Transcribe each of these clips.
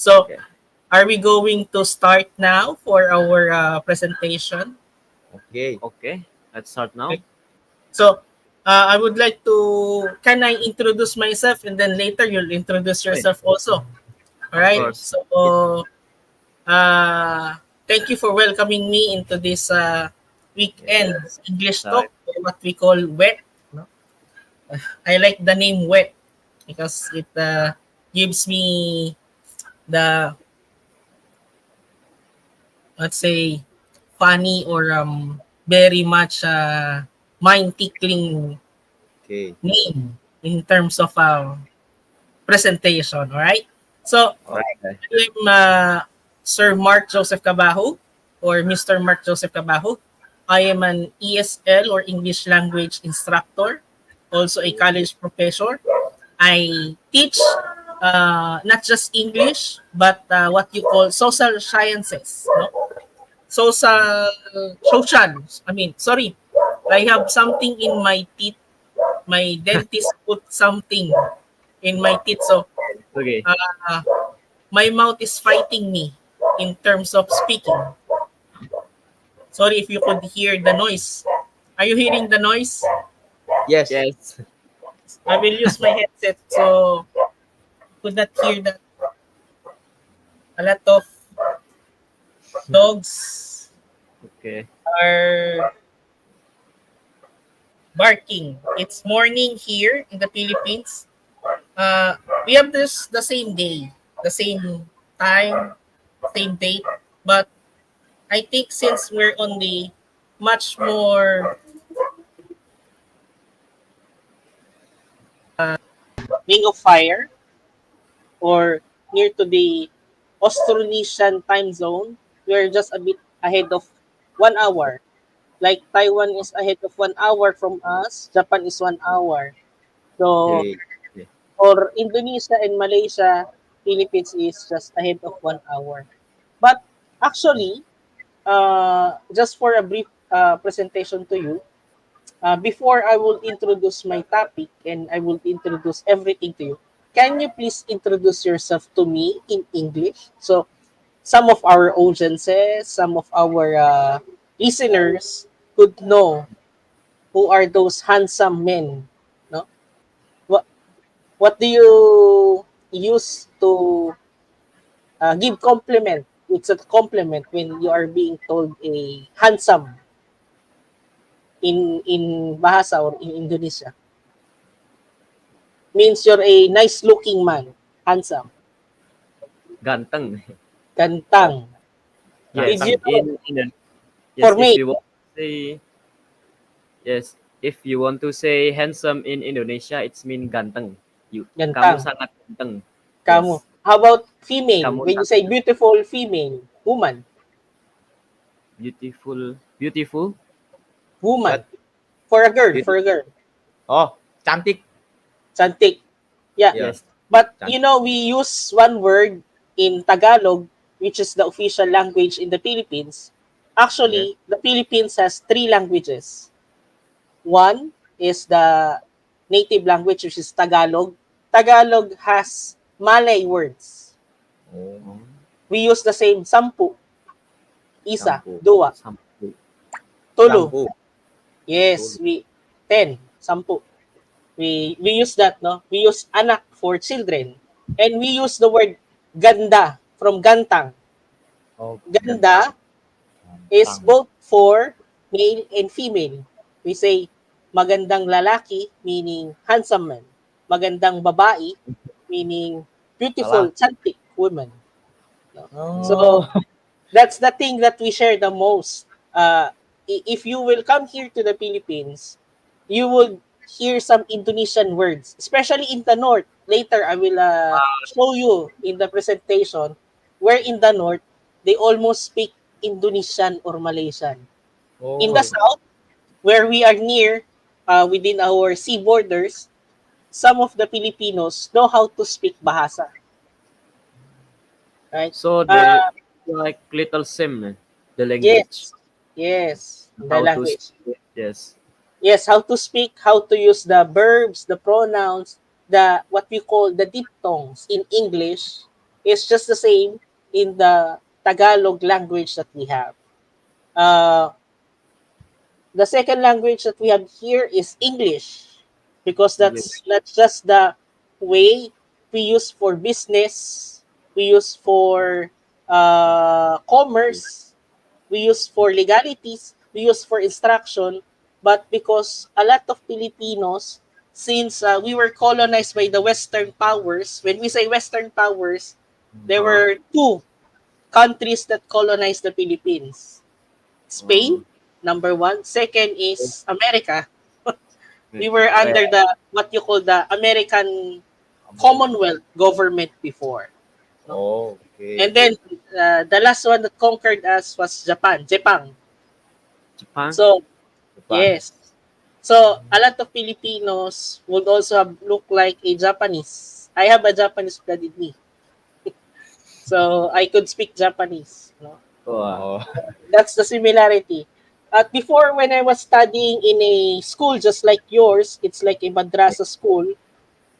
So, Okay. are we going to start now for our presentation? Okay. Okay. Let's start now. Okay. So, I would like to, can I introduce myself and then later you'll introduce Okay. yourself also? All Of right. course. So, thank you for welcoming me into this weekend Yes. English So, talk, or what we call wet. No? I like the name wet because it gives me the, let's say, funny or very much mind tickling Okay. name in terms of presentation. All right. So Alright. okay. I'm Sir Mark Joseph Cabahug, or Mr. Mark Joseph Cabahug. I am an ESL, or English Language Instructor, also a college professor. I teach not just English, but what you call social sciences. No? Social. I mean, sorry. I have something in my teeth. My dentist put something in my teeth. So, Okay. uh, my mouth is fighting me in terms of speaking. Sorry if you could hear the noise. Are you hearing the noise? Yes. Yes. I will use my headset so could not hear that. A lot of dogs Okay. are barking. It's morning here in the Philippines. We have this the same day, the same time, same date, but I think since we're on the much more ring of fire, or near to the Austronesian time zone, we're just a bit ahead of 1 hour. Like Taiwan is ahead of 1 hour from us, Japan is 1 hour. So, Okay. or Indonesia and Malaysia, Philippines is just ahead of 1 hour. But actually, just for a brief presentation to you, before I will introduce my topic and I will introduce everything to you, can you please introduce yourself to me in English? So some of our audiences, some of our listeners could know who are those handsome men. No, what do you use to give compliment? It's a compliment when you are being told a handsome in bahasa or in Indonesia. Means you're a nice looking man, handsome, Ganteng. gantang. Did Yes. you Gantang. know, Yes. for If me, you want to say yes, if you want to say handsome in Indonesia, it's mean ganteng. Kamu gantang, sangat ganteng. kamu. Yes. How about female? Kamu When you say sangat beautiful female, woman, beautiful. Beautiful. woman. What? For a girl, for Beautiful. a girl, Oh, cantik. cantik. Yeah. Yeah. Yes. But you Cantik. know, we use one word in Tagalog, which is the official language in the Philippines. Yes. Actually, the Philippines has three languages. One is the native language, which is Tagalog. Tagalog has Malay words. Oh, Oh, We use the same sampu, isa, sampu. dua, sampu. tulo. Sampu. Yes, Tulo. we 10, sampu. We use that, no? We use anak for children. And we use the word ganda from gantang. Oh, Gantang. Ganda is gantang. both for male and female. We say magandang lalaki, meaning handsome man. Magandang babae, meaning beautiful, Lalaki. chantik woman. No? So Oh. that's the thing that we share the most. If you will come here to the Philippines, you will hear some Indonesian words, especially in the north. Later, I will show you in the presentation where in the north they almost speak Indonesian or Malaysian. In the Oh. south, where we are near, within our sea borders, some of the Filipinos know how to speak Bahasa, right? So they Uh, like little sim, the language. yes, yes, the How to language. speak it. Yes. Yes, how to speak, how to use the verbs, the pronouns, the what we call the diphthongs in English. It's just the same in the Tagalog language that we have. Uh, the second language that we have here is English, because English. that's not just the way we use for business, we use for commerce, we use for legalities, we use for instruction, but because a lot of Filipinos, since we were colonized by the Western powers, when we say Western powers, there Uh, were two countries that colonized the Philippines. uh, Spain, number one. Second is America. We America. were Oh, under the what you call the American America. Commonwealth government before. No? Okay. And then the last one that conquered us was Japan, Japan. Japan. So Japan. yes. So a lot of Filipinos would also have look like a Japanese. I have a Japanese blood in me. So I could speak Japanese. No? Wow. Oh, That's the similarity. At before, when I was studying in a school just like yours, it's like a madrasa school.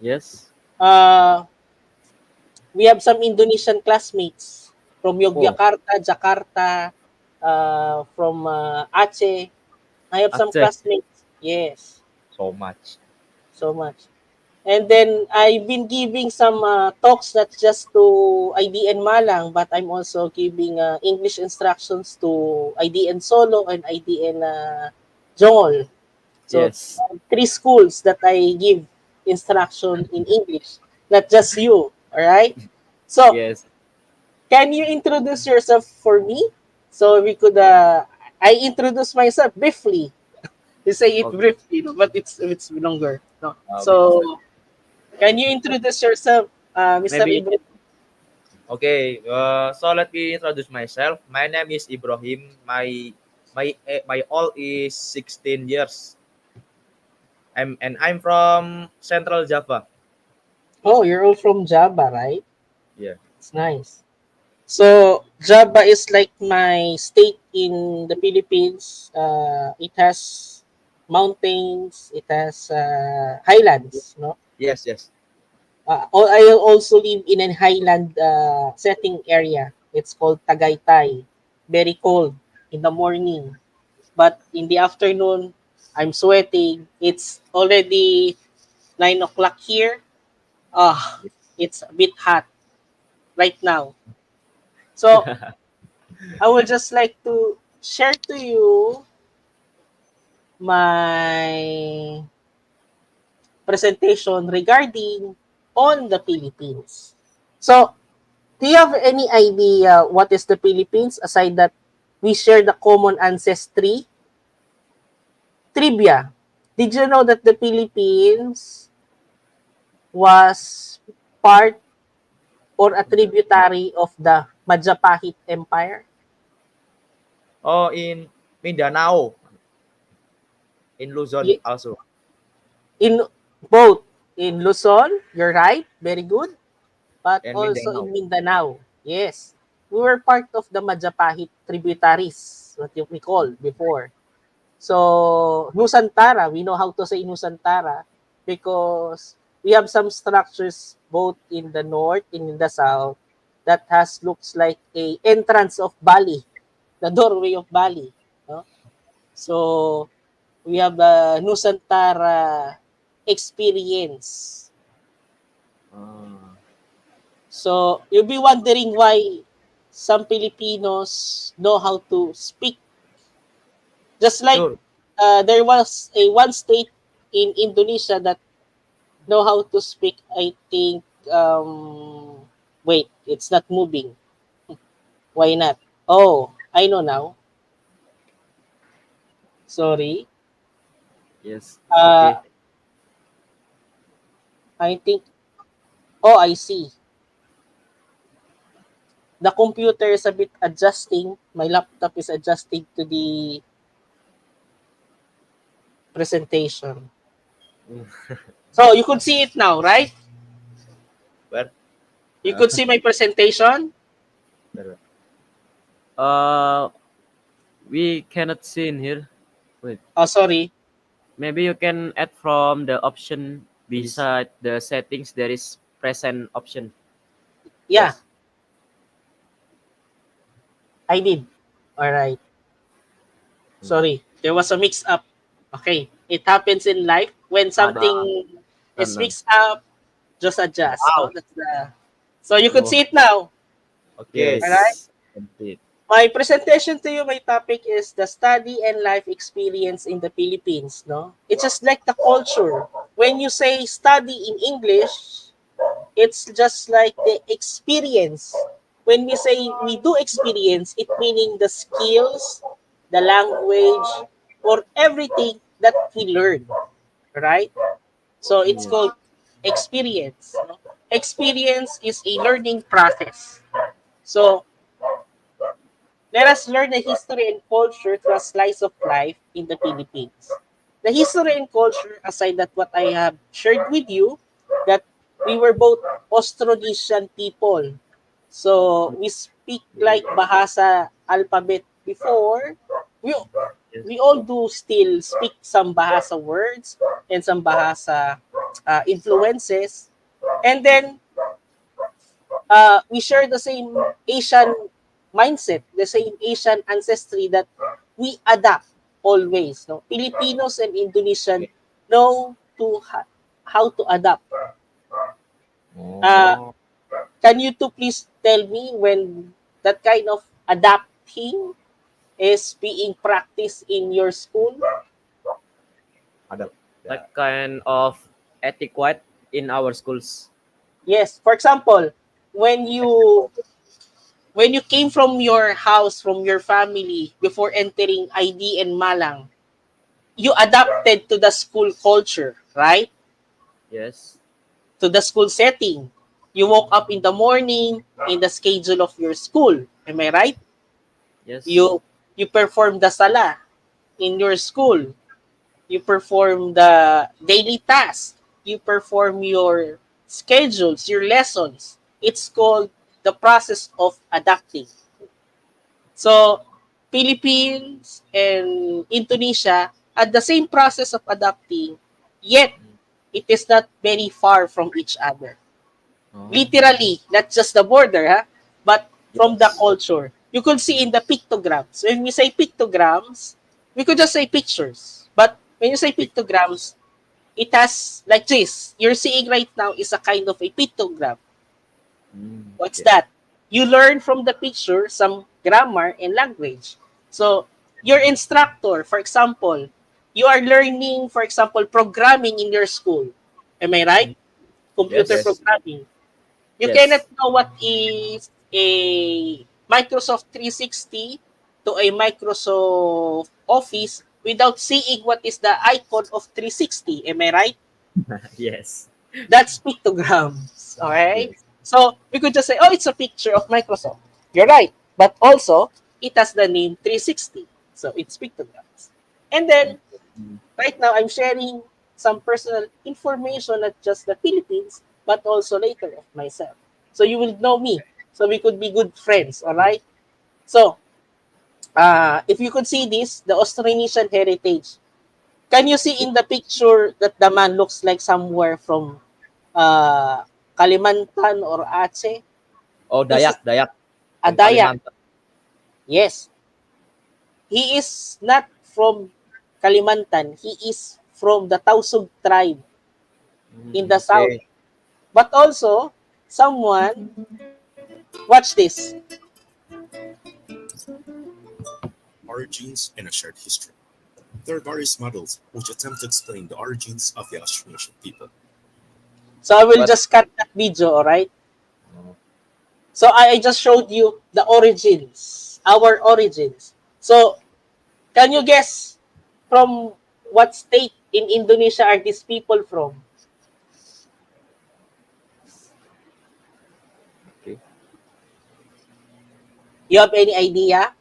Yes. Uh, we have some Indonesian classmates from oh, Yogyakarta, Jakarta, from Aceh. I have some Aceh. classmates. Yes, so much. so much. And then I've been giving some talks not just to IDN Malang, but I'm also giving English instructions to IDN Solo and IDN Jongol. So Yes. three schools that I give instruction in English, not just you. All right. So Yes. can you introduce yourself for me? So we could. I introduce myself briefly. You say it Okay. briefly, no, but it's longer. No. Because So can you introduce yourself, Mr. Maybe Ibrahim? okay. So let me introduce myself. My name is Ibrohim. My all is 16 years. I'm from Central Java. Oh, you're all from Java, right? Yeah. It's nice. So Java is like my state in the Philippines. It has mountains. It has highlands. No, Yes, yes. I also live in a highland setting area. It's called Tagaytay. Very cold in the morning, but in the afternoon, I'm sweating. It's already 9 o'clock here. Ah, it's a bit hot right now. So I would just like to share to you my presentation regarding on the Philippines. So, do you have any idea what is the Philippines aside that we share the common ancestry? Trivia. Did you know that the Philippines was part or a tributary of the Majapahit Empire? Oh, in Mindanao, in Luzon Ye- also. In both in Luzon, you're right, very good, but And also Mindanao. in Mindanao. Yes, we were part of the Majapahit tributaries, what we call before. So Nusantara, we know how to say Nusantara because we have some structures both in the north and in the south that has looks like a entrance of Bali, the doorway of Bali. No? So we have a Nusantara experience. Ah, So you'll be wondering why some Filipinos know how to speak. Just like Sure. there was a one state in Indonesia that know how to speak. I think. Wait, it's not moving. Why not? Oh, I know now. Sorry. yes. It's Uh, okay. I think. Oh, I see. The computer is a bit adjusting. My laptop is adjusting to the presentation. Mm. So you could see it now, right? Where? You could see my presentation. Where? Uh, we cannot see in here. Wait. Oh, sorry. Maybe you can add from the option Please. beside the settings. There is present option. Yeah. Yes. I did. All right. Hmm. Sorry, there was a mix up. Okay, it happens in life when Ada something is kanan. mixed up. Just adjust. No, Wow. that's the. So you could Oh, see it now. Okay. All right. yes. Complete. My presentation to you, my topic is the study and life experience in the Philippines. No, it's just like the culture. When you say study in English, it's just like the experience. When we say we do experience, it meaning the skills, the language, or everything that we learn, right? So it's Yes. called experience. No? Experience is a learning process. So let us learn the history and culture through a slice of life in the Philippines. The history and culture, aside that what I have shared with you, that we were both Austronesian people. So we speak like Bahasa alphabet before. We Yes. we all do still speak some Bahasa words and some Bahasa influences. And then we share the same Asian mindset, the same Asian ancestry that we adapt always. No, Filipinos and Indonesian know how to adapt. Uh, Oh, can you two please tell me when that kind of adapting is being practiced in your school? ada. Yeah. Like kind of etiquette in our schools. Yes. For example, when you when you came from your house, from your family before entering ID and Malang, you adapted to the school culture, right? Yes. To the school setting. You woke up in the morning in the schedule of your school. Am I right? Yes. You perform the sala in your school. You perform the daily tasks. You perform your schedules, your lessons. It's called the process of adapting. So, Philippines and Indonesia had the same process of adapting, yet it is not very far from each other. Oh. Literally, not just the border, but from the Yes. culture. You could see in the pictograms. When we say pictograms, we could just say pictures. But when you say pictograms, it has like this. You're seeing right now is a kind of a pictogram. What's Okay. that? You learn from the picture some grammar and language. So, your instructor, for example, you are learning, for example, programming in your school. Am I right? Computer Yes. Yes. programming. You cannot Yes. know what is a Microsoft 360 to a Microsoft Office without seeing what is the icon of 360. Am I right? Yes. That's pictograms. Okay? Yes. So we could just say, oh, it's a picture of Microsoft. You're right. But also, it has the name 360. So it's pictograms. And then, Mm. right now, I'm sharing some personal information, not just the Philippines, but also later of myself. So you will know me. So we could be good friends, all right? So, if you could see this, the Austronesian heritage. Can you see in the picture that the man looks like somewhere from uh, Kalimantan or Aceh? Oh, This is Dayak, Dayak a from Dayak. Kalimantan. Yes, he is not from Kalimantan. He is from the Tausug tribe in the south. Okay. But also, someone, watch this. Origins and a shared history. There are various models which attempt to explain the origins of the Austronesian people. So I will But just cut that video, alright? oh, So I just showed you the origins, our origins. So can you guess from what state in Indonesia are these people from? okay. You have any idea?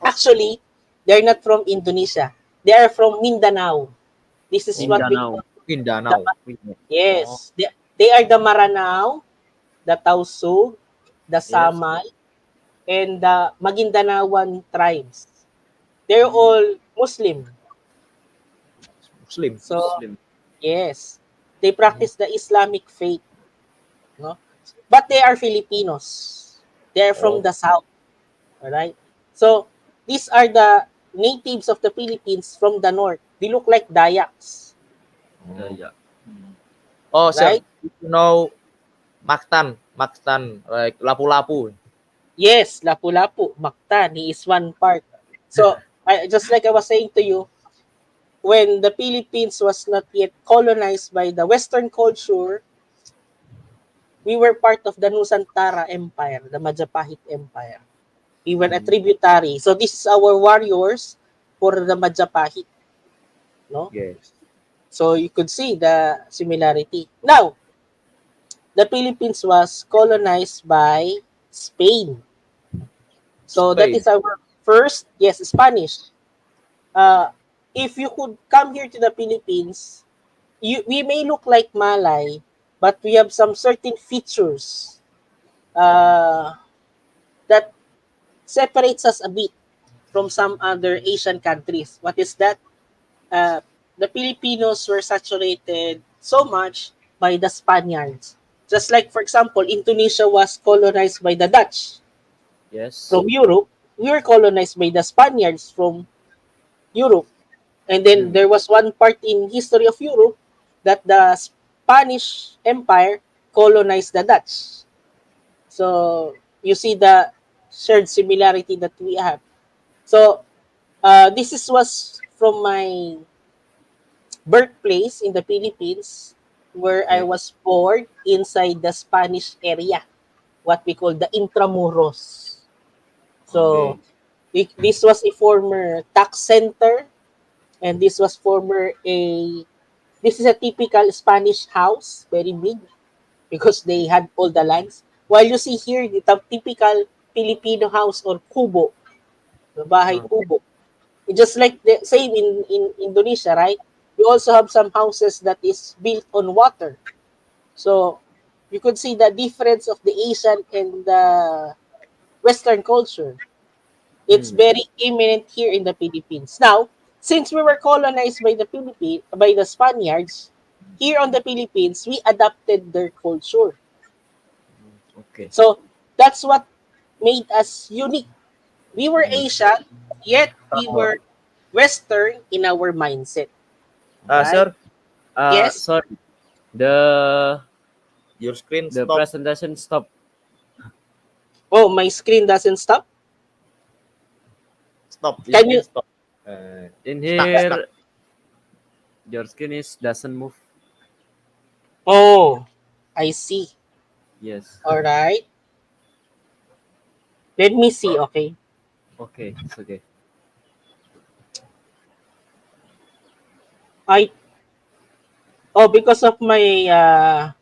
Actually, they're not from Indonesia. They are from Mindanao. This is what we Mindanao. call the Mindanao. Oh, yes. They are the Maranao, the Tausug, the Yes. Samay, and the Magindanaoan tribes. They're Mm. all Muslim. Muslim. So, Muslim. yes, they practice the Islamic faith, no? But they are Filipinos. They are from Oh, the south, all right? So these are the natives of the Philippines from the north. They look like Dayaks, Yeah. Oh, sir, right? you know Mactan, like lapu-lapu. Yes, Lapu-Lapu, Mactan, he is one part. So just like I was saying to you, when the Philippines was not yet colonized by the Western culture, we were part of the Nusantara Empire, the Majapahit Empire. We were a tributary. So this is our warriors for the Majapahit, no? Yes. So you could see the similarity. Now, the Philippines was colonized by Spain. So that Spain. is our first, yes, Spanish. Uh, if you could come here to the Philippines, we may look like Malay, but we have some certain features uh, that separates us a bit from some other Asian countries. What is that? Uh, the Filipinos were saturated so much by the Spaniards. Just like, for example, Indonesia was colonized by the Dutch Yes. from Europe. We were colonized by the Spaniards from Europe. And then Mm. there was one part in history of Europe that the Spanish Empire colonized the Dutch. So you see the shared similarity that we have. So this is was from my birthplace in the Philippines, where I Okay. was born inside the Spanish area, what we call the Intramuros. So Okay. this was a former tax center, and this was former a this is a typical Spanish house, very big because they had all the lands. While you see here the typical Filipino house or kubo, the bahay Uh, kubo. Just like the same in Indonesia, right? We also have some houses that is built on water. So you could see the difference of the Asian and the Western culture. It's Mm. very imminent here in the Philippines. Now, since we were colonized by the Philippines by the Spaniards, here on the Philippines, we adopted their culture. Okay. So that's what made us unique. We were Mm. Asian, yet we were Western in our mindset. Right? sir, Yes. Sorry. The your screen the stop. presentation stop. Oh, my screen doesn't stop. Stop. Your Can you? screen stop. In Stuck. here, your screen is doesn't move. Oh, I see. Yes. All right. Let me see. Okay. Okay. It's okay. I because of my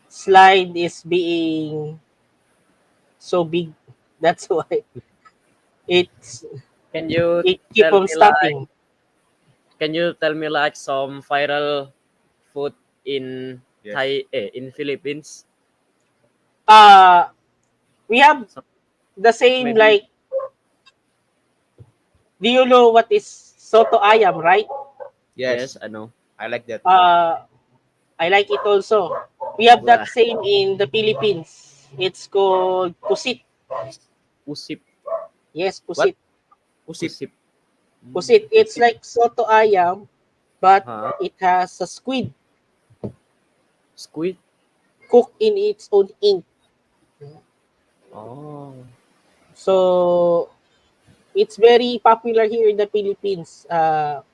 slide is being so big. That's why it's Can you it keep tell on me like stopping. some viral food in Yes. in Philippines? Uh we have So the same maybe like. Do you know what is soto ayam, right? yes, Yes. I know. I like that. Uh I like it also. We have Wah, that same in the Philippines. It's called pusit. usip, Yes, What? pusit. Usip. usip. Mm, Pusit. It's usip. like soto ayam, but Huh? it has a squid Squid. cooked in its own ink. Oh. So it's very popular here in the Philippines.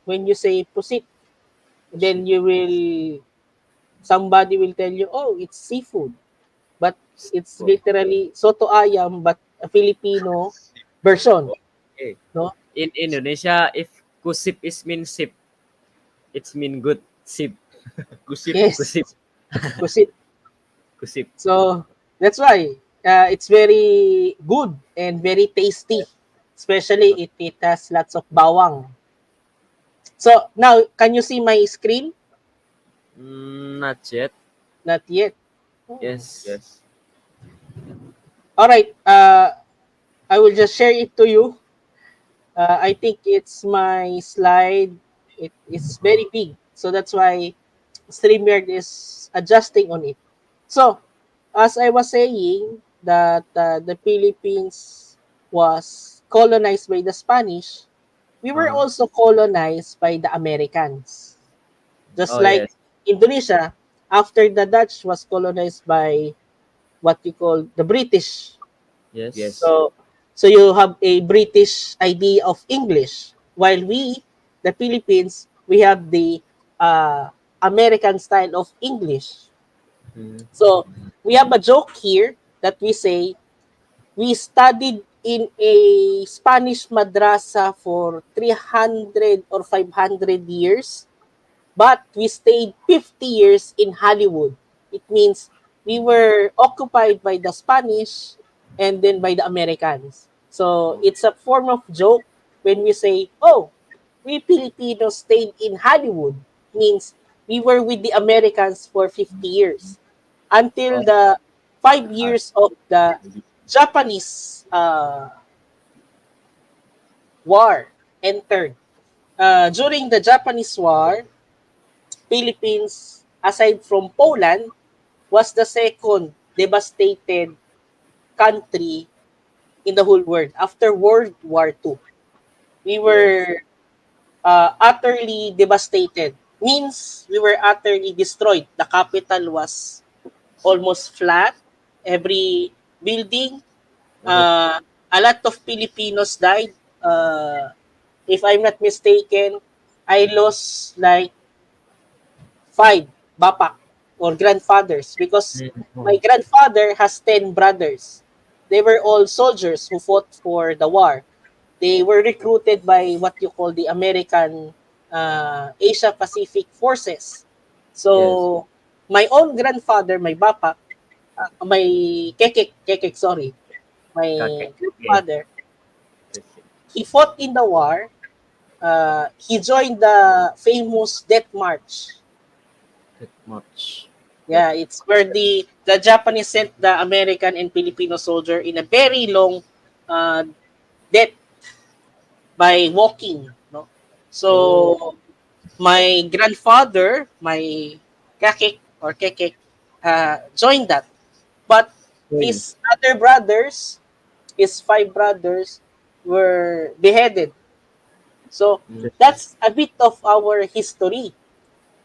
When you say pusit, then Usip. you will somebody will tell you, oh, it's seafood, but it's Wow. literally soto ayam, but a Filipino version. Okay. No? In Indonesia, if kusip is mean sip, it's mean good sip. Gusip. Yes, Kusip. pusit. Kusip. So that's why it's very good and very tasty, especially it has lots of bawang. So now, can you see my screen? Not yet. Not yet. Oh. Yes. Yes. All right. I will just share it to you. I think it's my slide. It is very big, so that's why StreamYard is adjusting on it. So, as I was saying, that the Philippines was colonized by the Spanish, we were Uh, also colonized by the Americans. Just oh like yes, Indonesia, after the Dutch was colonized by what we call the British. yes, Yes. So you have a British idea of English, while we, the Philippines, we have the American style of English. mm, So we have a joke here that we say we studied in a Spanish madrasa for 300 or 500 years, but we stayed 50 years in Hollywood. It means we were occupied by the Spanish and then by the Americans. So it's a form of joke when we say, oh, we Filipinos stayed in Hollywood. Means we were with the Americans for 50 years until oh, the five uh, years of the Japanese war entered. During the Japanese war, Philippines, aside from Poland, was the second devastated country in the whole world after World War II. We Yes. were utterly devastated. Means we were utterly destroyed. The capital was almost flat. Every building, Oh, a lot of Filipinos died. If I'm not mistaken, I lost like five bapak or grandfathers because mm, my oh, grandfather has 10 brothers. They were all soldiers who fought for the war. They were recruited by what you call the American Asia Pacific Forces. yes, So my own grandfather, my bapak, my kekek, sorry, my kakek, okay, grandfather, okay, he fought in the war. He joined the famous Death March. that much, that, Yeah, it's where the Japanese sent the American and Filipino soldier in a very long uh, death by walking. No, oh, so my grandfather, my kakek or kekek, joined that, but going, his other brothers, his five brothers, were beheaded. So interesting, that's a bit of our history.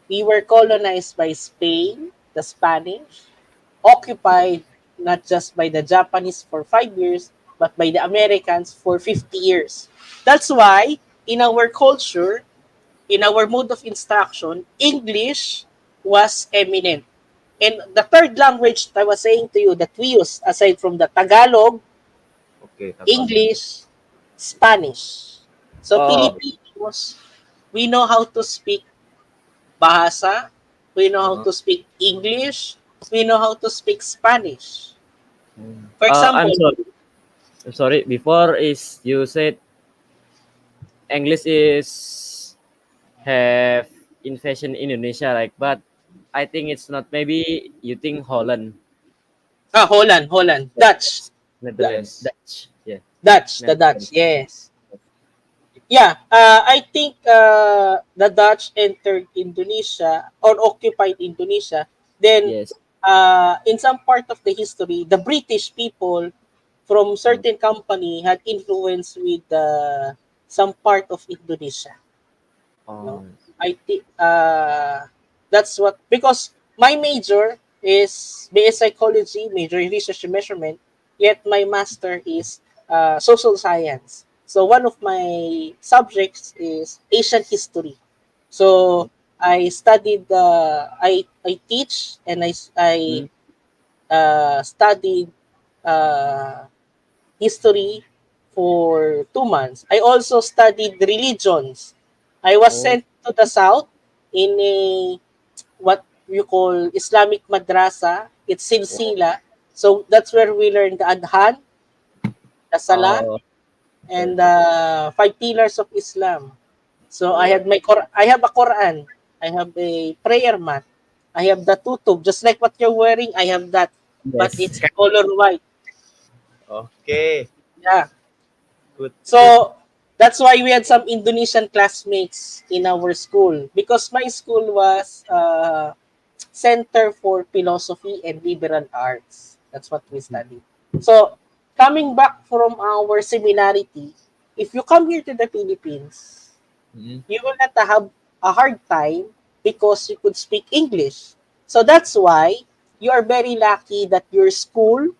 We were colonized by Spain, the Spanish, occupied not just by the Japanese for 5 years, but by the Americans for 50 years. That's why in our culture, in our mode of instruction, English was eminent. And the third language that I was saying to you that we use, aside from the Tagalog, okay, Tagalog. English, Spanish. So oh, Filipinos, we know how to speak bahasa, we know how Uh-huh. to speak English, we know how to speak Spanish. mm. For I'm example, sorry, I'm sorry. Before is you said English is have invasion Indonesia, like, but I think it's not. Maybe you think Holland, Holland, Dutch, Da- Netherlands, Yes. Dutch, yeah, The Dutch, Netherlands. yes. Yeah, I think the Dutch entered Indonesia or occupied Indonesia. Then, Yes. in some part of the history, the British people from Mm. certain company had influence with some part of Indonesia. No, Oh, I think that's what because my major is BS psychology, major in research and measurement. Yet my master is social science. So one of my subjects is Asian history. So I studied. I teach and I mm. studied uh, history for 2 months. I also studied religions. I was Oh, sent to the south in a what you call Islamic madrasa. It's wow. silsila. So that's where we learn the adhan, the salah, Oh, and yes. the five pillars of Islam. So I Oh, had I have a Quran. I have a prayer mat. I have the tutub, just like what you're wearing. I have that, but Yes. it's color white. okay. Yeah. Good. Good. So that's why we had some Indonesian classmates in our school because my school was Center for Philosophy and Liberal Arts. That's what we studied. So coming back from our similarity, if you come here to the Philippines, Mhm. you will not have a hard time because you could speak English. So that's why you are very lucky that your school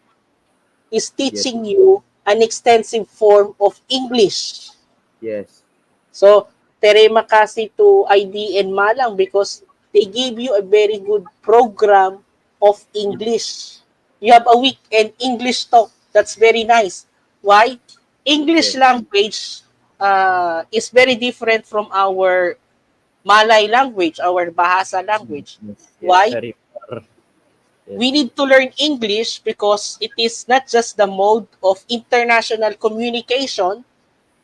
is Yes. teaching you an extensive form of English. Yes. So, terema kasi to ID and Malang because they give you a very good program of English. You have a weekend English talk. That's very nice. Why? English Yes. language is very different from our Malay language, our Bahasa language. Yes. Yes. Why? Very far. Yes. We need to learn English because it is not just the mode of international communication,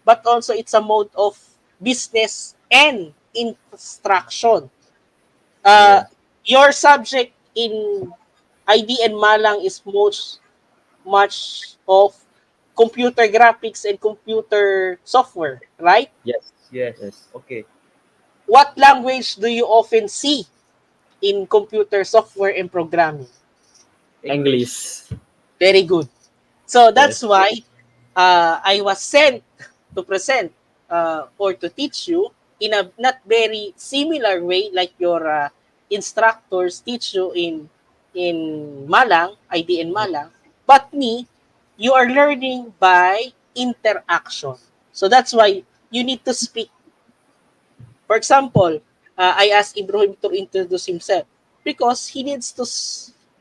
but also it's a mode of business and instruction. Uh, Yes. your subject in ID and Malang is much of computer graphics and computer software, right? Yes. Yes. Yes. Okay. What language do you often see in computer software and programming? English. English. Very good. So that's Yes. why I was sent to present or to teach you in a not very similar way like your instructors teach you in Malang, ID in Malang, but me, you are learning by interaction. So that's why you need to speak. For example, I asked Ibrohim to introduce himself because he needs to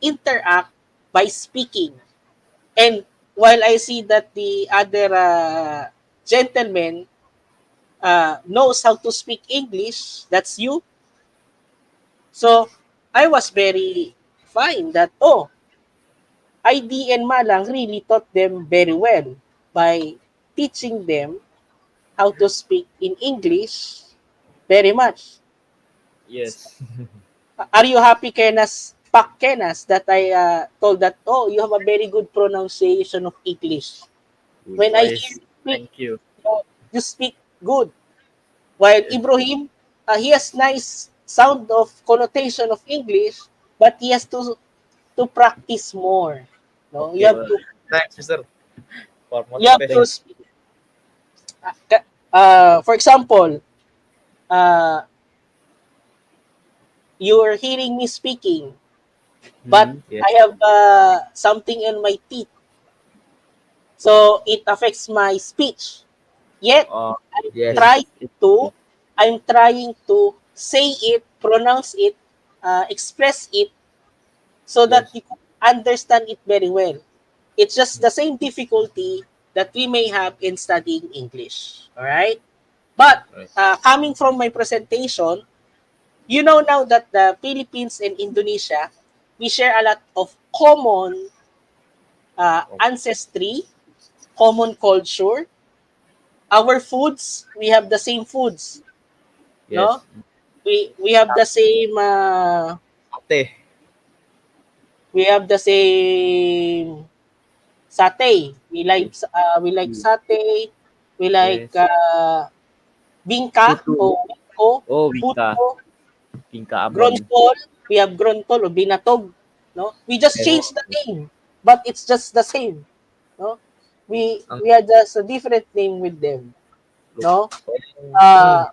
interact by speaking. And while I see that the other gentleman knows how to speak English, that's you. So I was very fine that, oh, ID and Malang really taught them very well by teaching them how to speak in English very much. Yes. Are you happy, Kenaz? Pak Kenaz, that I told that, oh, you have a very good pronunciation of English. When I hear Wise. you speak, Thank you. you speak good. While Yes. Ibrohim, he has nice sound of connotation of English, but he has to practice more. No, Okay. Thanks, Mister, for you have to motivation. Thank. speak. For example, uh, you're hearing me speaking, but Hmm. Yes. I have something in my teeth, so it affects my speech. Yet Oh. I'm Yes. trying Yes. It's to good. I'm trying to say it, pronounce it, express it so that Yes. you could understand it very well. It's just the same difficulty that we may have in studying English. All right? But Right. coming from my presentation, you know now that the Philippines and Indonesia, we share a lot of common ancestry, common culture. Our foods, we have the same foods, no? Yes. We have the same Ate. satay. We like Mm. satay. We like Yes. bingka Putu. o wiko, Oh, Wika. puto, Tingka Abon. grontol. We have grontol o binatog. No, we just Yes. change the name, but it's just the same. No, we Ang we are just a different name with them. look. No, Oh. uh,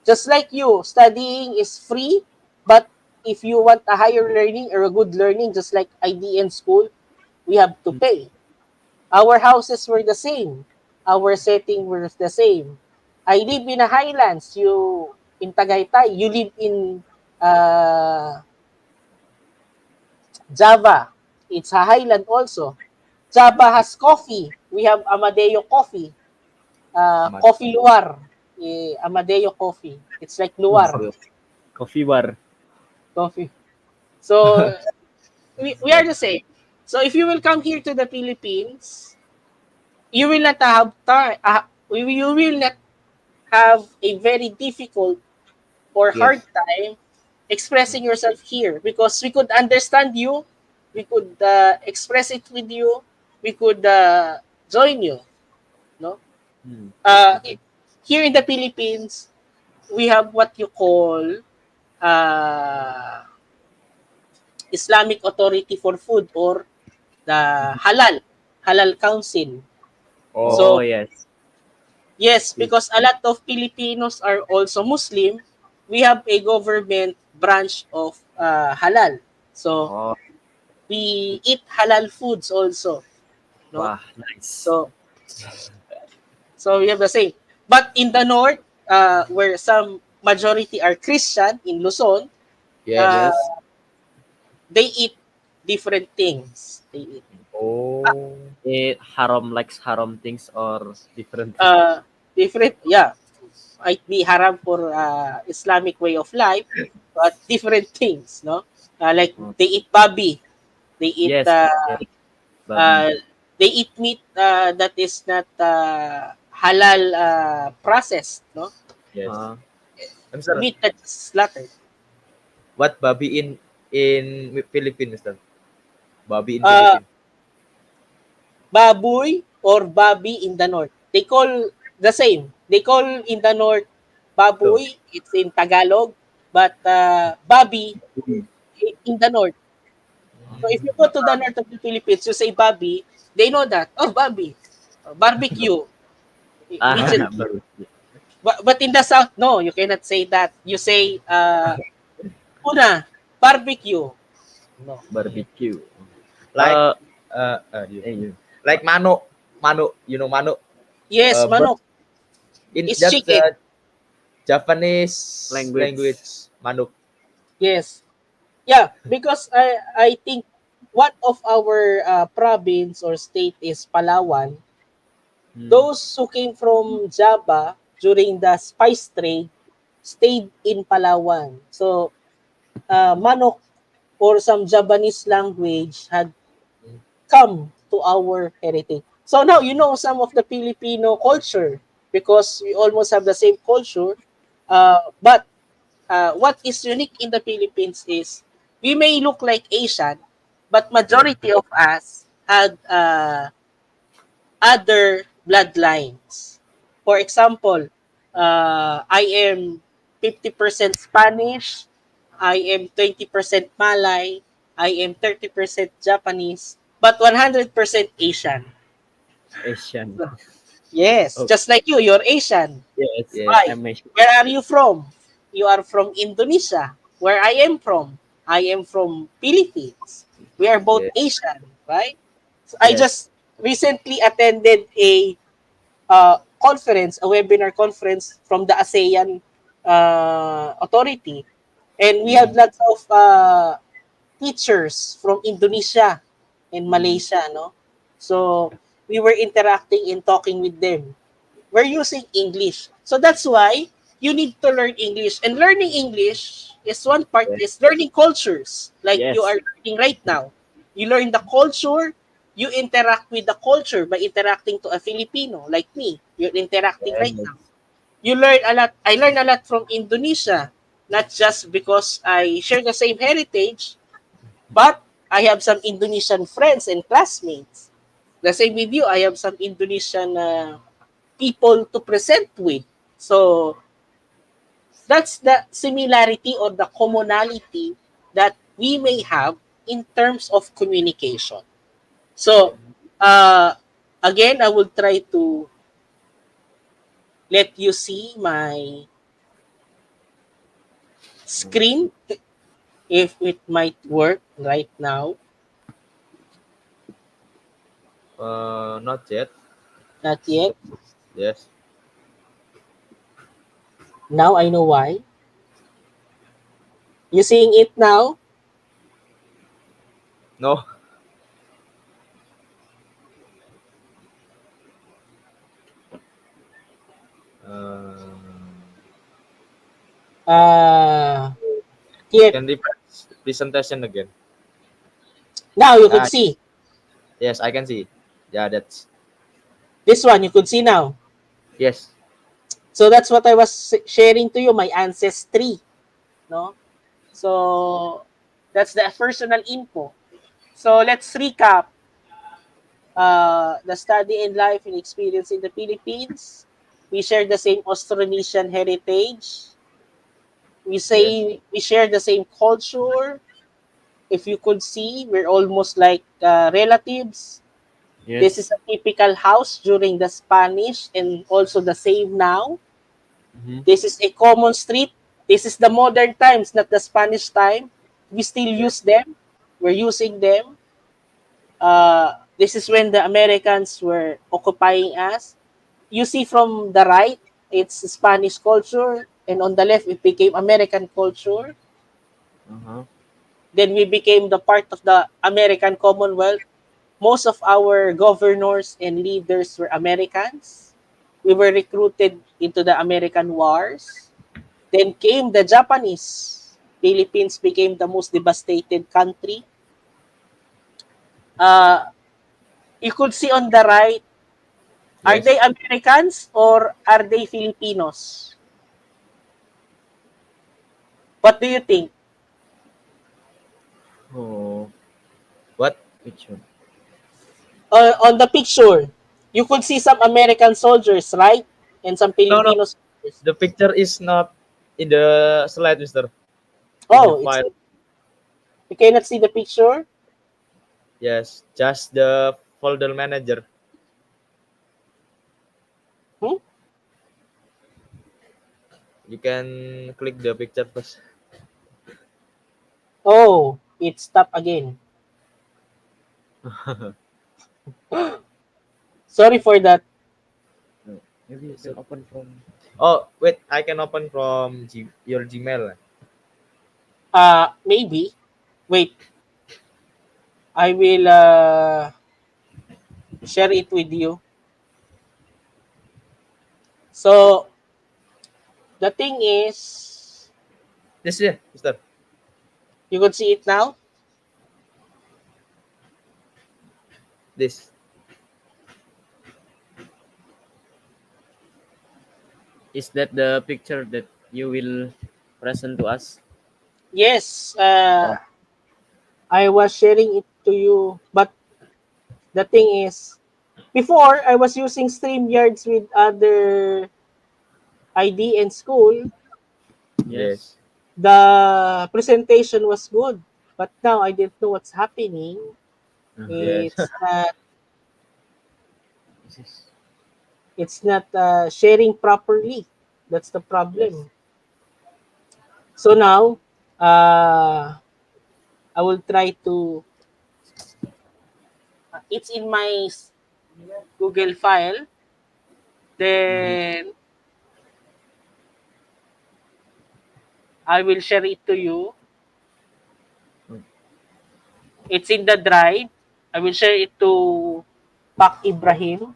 just like you, studying is free, but if you want a higher learning or a good learning, just like IDN school, we have to Mm. pay. Our houses were the same. Our setting was the same. I live in the highlands. You in Tagaytay. You live in uh, Java. It's a highland also. Java has coffee. We have Amadeo coffee. Amat. Coffee Luar. Amadeo coffee. It's like Luar Amadeo. Coffee bar. coffee. So we are the same. So if you will come here to the Philippines, you will not have time. You will not have a very difficult or hard Yes. time expressing yourself here because we could understand you, we could express it with you, we could join you. No, Mm. uh, here in the Philippines, we have what you call uh, Islamic Authority for Food or the halal Halal Council. Oh So yes. yes, because a lot of Filipinos are also Muslim, we have a government branch of halal. So Oh we eat halal foods also, no? wah nice. So we have the same. But in the north, where some majority are Christian in Luzon, Yes. uh, Yes. they eat different things. They eat Oh. It haram likes haram things or different things. uh, different, yeah, might be haram for Islamic way of life, but different things, no? Like Oh, they eat babi, they eat yes, yes, babi. uh, they eat meat that is not halal processed, no? Yes. Uh, I'm sorry. Meat that's slaughtered. What babi in Philippines, Mister? Babi in Uh, Philippines. Baboy or babi in the north. They call the same. They call in the north So, baboy. It's in Tagalog, but babi in the north. So if you go to the north of the Philippines, you say babi, they know that. Oh, babi. Barbecue. ah, Immediately. baru. But in the south, no, you cannot say that. You say, una, barbecue. No. Barbecue. like Uh, you. you. Like mano, you know mano. Yes, But manok. in It's that's chicken. Japanese language, Language. manok. Yes. Yeah, because I think one of our province or state is Palawan. Hmm. Those who came from Java during the spice trade stayed in Palawan. So manok or some Japanese language had come to our heritage. So now you know some of the Filipino culture because we almost have the same culture. But what is unique in the Philippines is we may look like Asian, but Yes. majority of us had other bloodlines. For example, I am 50% Spanish, I am 20% Malay, I am 30% Japanese, but 100% Asian. Asian. Yes, Oh, just like you, you're Asian. yes. Yes. Why? I'm Asian. Where are you from? You are from Indonesia. Where I am from? I am from Philippines. We are both Yes. Asian, right? So I Yes. just recently attended a conference, a webinar conference from the ASEAN authority, and we Hmm. have lots of teachers from Indonesia and Hmm. Malaysia, no? So we were interacting and talking with them. We're using English. So that's why you need to learn English. And learning English is one part Yes. is learning cultures like you Yes. are learning right now. You learn the culture, you interact with the culture by interacting to a Filipino like me. You're interacting right Yes. now. You learn a lot. I learn a lot from Indonesia, not just because I share the same heritage, but I have some Indonesian friends and classmates. The same with you, I have some Indonesian people to present with. So that's the similarity or the commonality that we may have in terms of communication. So again, I will try to let you see my screen if it might work right now. Not yet. Not yet. Yes. Now I know why. You seeing it now? No. Uh, Uh, here. can refresh presentation again. Now you could Ah, see. yes, I can see. Yeah, that's This one you could see now. yes. So that's what I was sharing to you, my ancestry. No? So that's the personal info. So let's recap the study and life and experience in the Philippines. We share the same Austronesian heritage. We Yes. say we share the same culture. If you could see, we're almost like relatives. This Yes. is a typical house during the Spanish and also the same now. Mm-hmm. This is a common street. This is the modern times, not the Spanish time. We still Yeah. use them. We're using them. This is when the Americans were occupying us. You see from the right, it's Spanish culture, and on the left, it became American culture. Uh-huh. Then we became the part of the American Commonwealth. Most of our governors and leaders were Americans. We were recruited into the American wars. Then came the Japanese. Philippines became the most devastated country. Uh, you could see on the right, are they Yes. Americans or are they Filipinos? What do you think? Oh, What? which one? On the picture, you could see some American soldiers, right? And some No, no. Filipino soldiers. The picture is not in the slide, Mister. In the Oh, it's file. you cannot see the picture. Yes, just the folder manager. Hmm? You can click the picture first. Oh, it stopped again. Sorry for that. No, maybe you can So- open from. Oh, wait, I can open from your Gmail. Maybe. Wait, I will share it with you. So the thing is, This, yeah, Mister. you could see it now. This. Is that the picture that you will present to us? Yes, Oh, I was sharing it to you, but the thing is, before I was using StreamYards with other ID and school, yes. Yes. the presentation was good. But now I didn't know what's happening. Uh-huh. Yes. This is It's not sharing properly. That's the Yes. problem. So now, I will try to. It's in my Google file. mm-hmm. Then I will share it to you. It's in the drive. I will share it to Pak Ibrahim.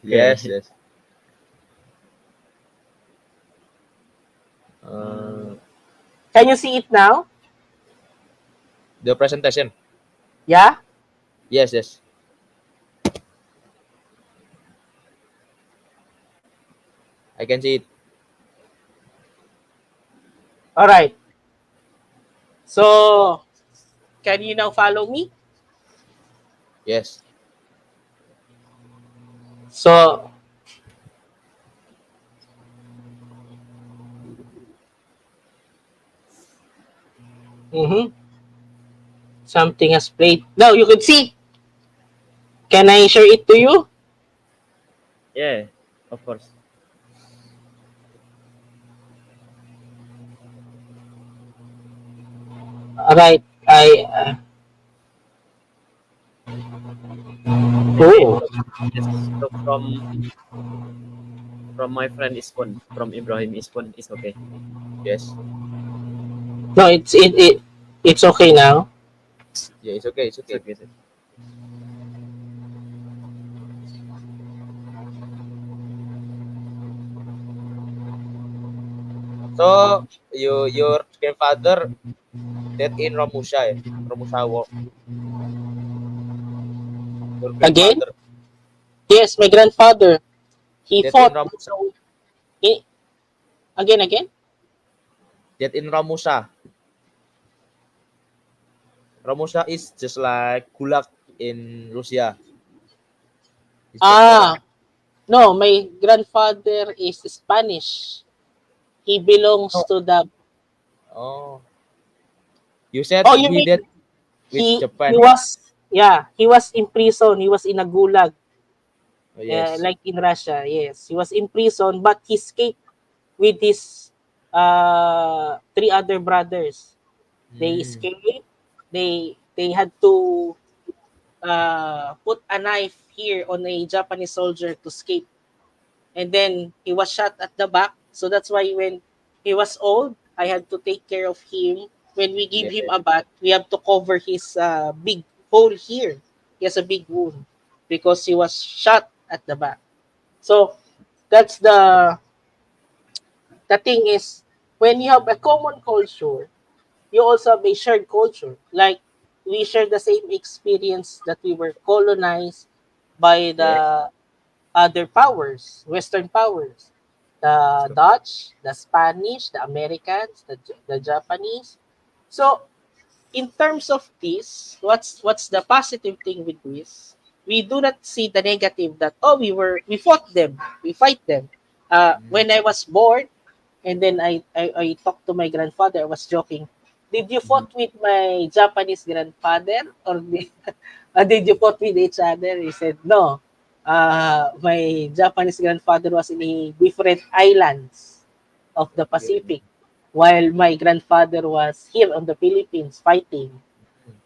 Yes. Okay. Yes. Uh, Can you see it now? the presentation. Yeah. Yes. Yes. I can see it. All right. So can you now follow me? Yes. So mhm, something has played. Now you can see. Can I share it to you? Yeah, of course. All right. I. Maybe Oh. let's look from my friend Ispon, from Ibrahim Ispon is okay. Yes. No, it's okay now. Yeah. It's okay. It's It's okay. okay. Sir. So your grandfather dead in Romusha. Eh? Romusha war. Your Again? grandfather Yes, my grandfather. He dead in fought. Romusha. Eh, again. Dead in Romusha. Romusha is just like Gulag in Russia. It's just correct. Ah, no, my grandfather is Spanish. He belongs Oh. to the. Oh. You said Oh, you he mean did with he Japan. was? Yeah, he was in prison. He was in a gulag, Oh, yes. like in Russia. Yes, he was in prison, but he escaped with his three other brothers. They Mm. escaped. They had to put a knife here on a Japanese soldier to escape, and then he was shot at the back. So that's why when he was old, I had to take care of him. When we give Yeah. him a bath, we have to cover his big hole here. He has a big wound because he was shot at the back. So that's the thing is, when you have a common culture, you also have a shared culture. Like we share the same experience that we were colonized by Yeah. the other powers, Western powers, the So, Dutch, the Spanish, the Americans, the Japanese. So in terms of this, what's the positive thing with this? We do not see the negative that oh we fought them, we fight them. mm, When I was born, and then I talked to my grandfather. I was joking. Did you mhm. fought with my Japanese grandfather or did you fought with each other? He said, no. My Japanese grandfather was in a different islands of the Okay. Pacific, while my grandfather was here on the Philippines fighting.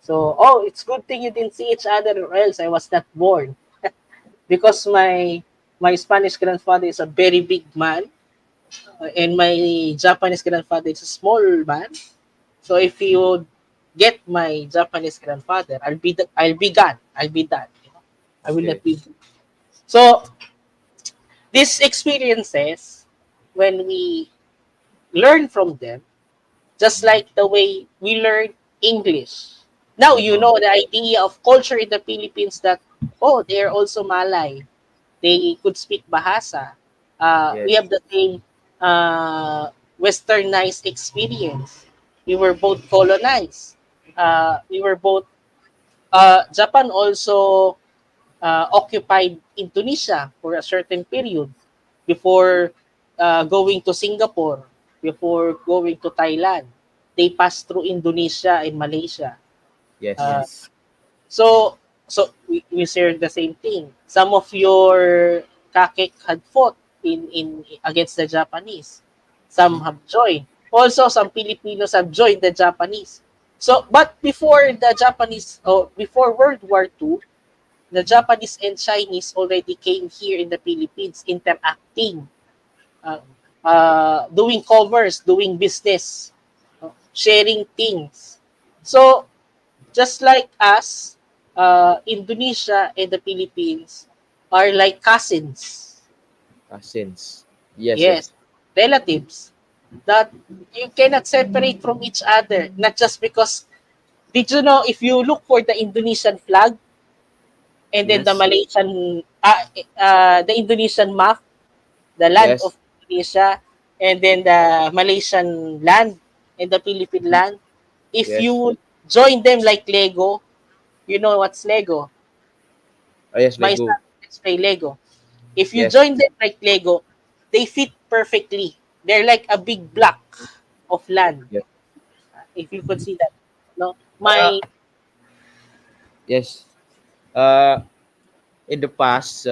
So, oh, it's good thing you didn't see each other or else I was not born. Because my Spanish grandfather is a very big man and my Japanese grandfather is a small man. So if you get my Japanese grandfather, I'll be gone. I'll be done. You know? I will not Okay. be. So these experiences, when we learn from them, just Mhm. like the way we learn English. Now you Uh-huh. know the idea of culture in the Philippines that oh they're also Malay. They could speak Bahasa. We Yes. have the same westernized experience. We were both colonized. We were both. Japan also occupied Indonesia for a certain period before going to Singapore, before going to Thailand. They passed through Indonesia and Malaysia. Yes. Uh, Yes. so we share the same thing. Some of your kakek had fought in against the Japanese. Some Mhm. have joined. Also, some Filipinos have joined the Japanese. So, but before the Japanese, oh, before World War II, the Mhm. Japanese and Chinese already came here in the Philippines, interacting, uh, doing commerce, doing business, sharing things. So just like us, Indonesia and the Philippines are like cousins. Cousins. Yes. Yes. Yes, relatives that you cannot separate from each other. Not just because, did you know if you look for the Indonesian flag and then Yes. the Indonesian map, the land Yes. of Indonesia, and then the Malaysian land and the Philippine land, if you Yes. would join them like Lego, you know what's Lego? Oh, yes. My Lego. son, let's play Lego. If you Yes. join them like Lego, they fit perfectly. They're like a big block of land. Yes. If you could see that, no, Uh, my yes. In the past,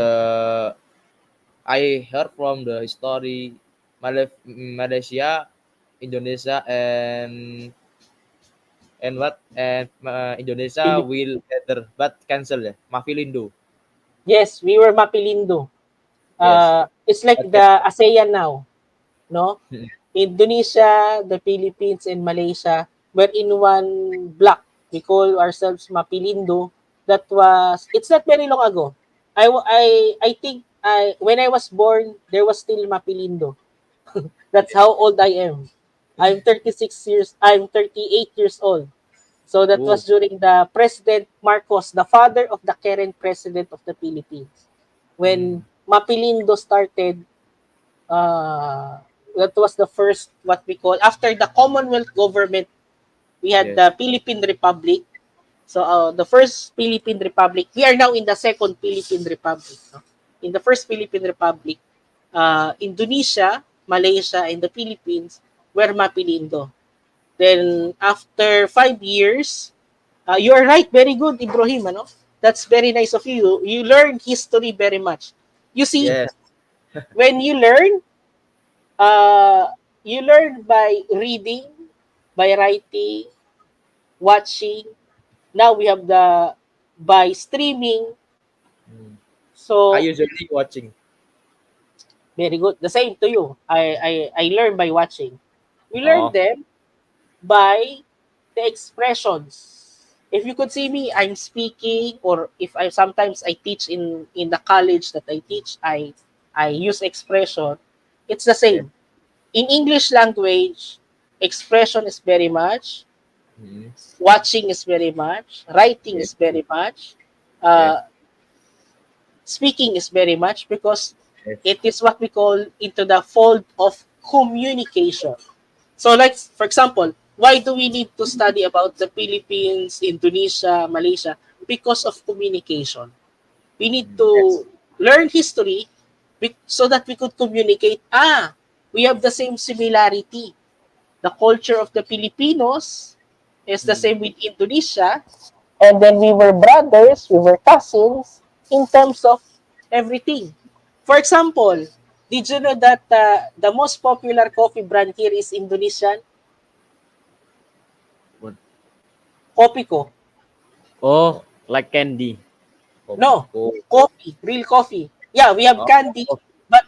I heard from the history Malaysia, Indonesia, and what and Indonesia Philippines. will gather but cancel ya Mafilindo. Yes, we were Mapilindo. Yes. It's like Okay. the ASEAN now, no? Indonesia, the Philippines, and Malaysia were in one block. We call ourselves Mapilindo. That was, it's not very long ago. I think when I was born, there was still Mapilindo. That's how old I am. I'm 38 years old. So that Oh. was during the President Marcos, the father of the current president of the Philippines. Mm. When Mapilindo started, uh, that was the first what we call after the Commonwealth government. We had Yes. the Philippine Republic. So the first Philippine Republic. We are now in the second Philippine Republic. No? In the first Philippine Republic, Indonesia, Malaysia, and the Philippines were mapilindo. Then after 5 years, You are right. Very good, Ibrohim. Ano? That's very nice of you. You learn history very much. You see, Yes. when you learn by reading, by writing, watching. Now we have the by streaming. Mm. I So usually watching. very good. The same to you. I learn by watching. We learn Oh, them by the expressions. If you could see me, I'm speaking, or if I sometimes I teach in the college that I teach, I use expression. It's the yes. same. In English language, expression is very much, Mm. watching is very much, writing Yes. is very much, Yes. uh, speaking is very much, because Yes. it is what we call into the fold of communication. So, like for example, why do we need to study about the Philippines, Indonesia, Malaysia? Because of communication. We need Yes. to learn history so that we could communicate. We have the same similarity. The culture of the Filipinos is the Mm. same with Indonesia, and then we were brothers, we were cousins in terms of everything. For example, did you know that the most popular coffee brand here is Indonesian? What? Kopiko. Oh, like candy. No, Copico. coffee, real coffee. Yeah, we have Oh, candy, but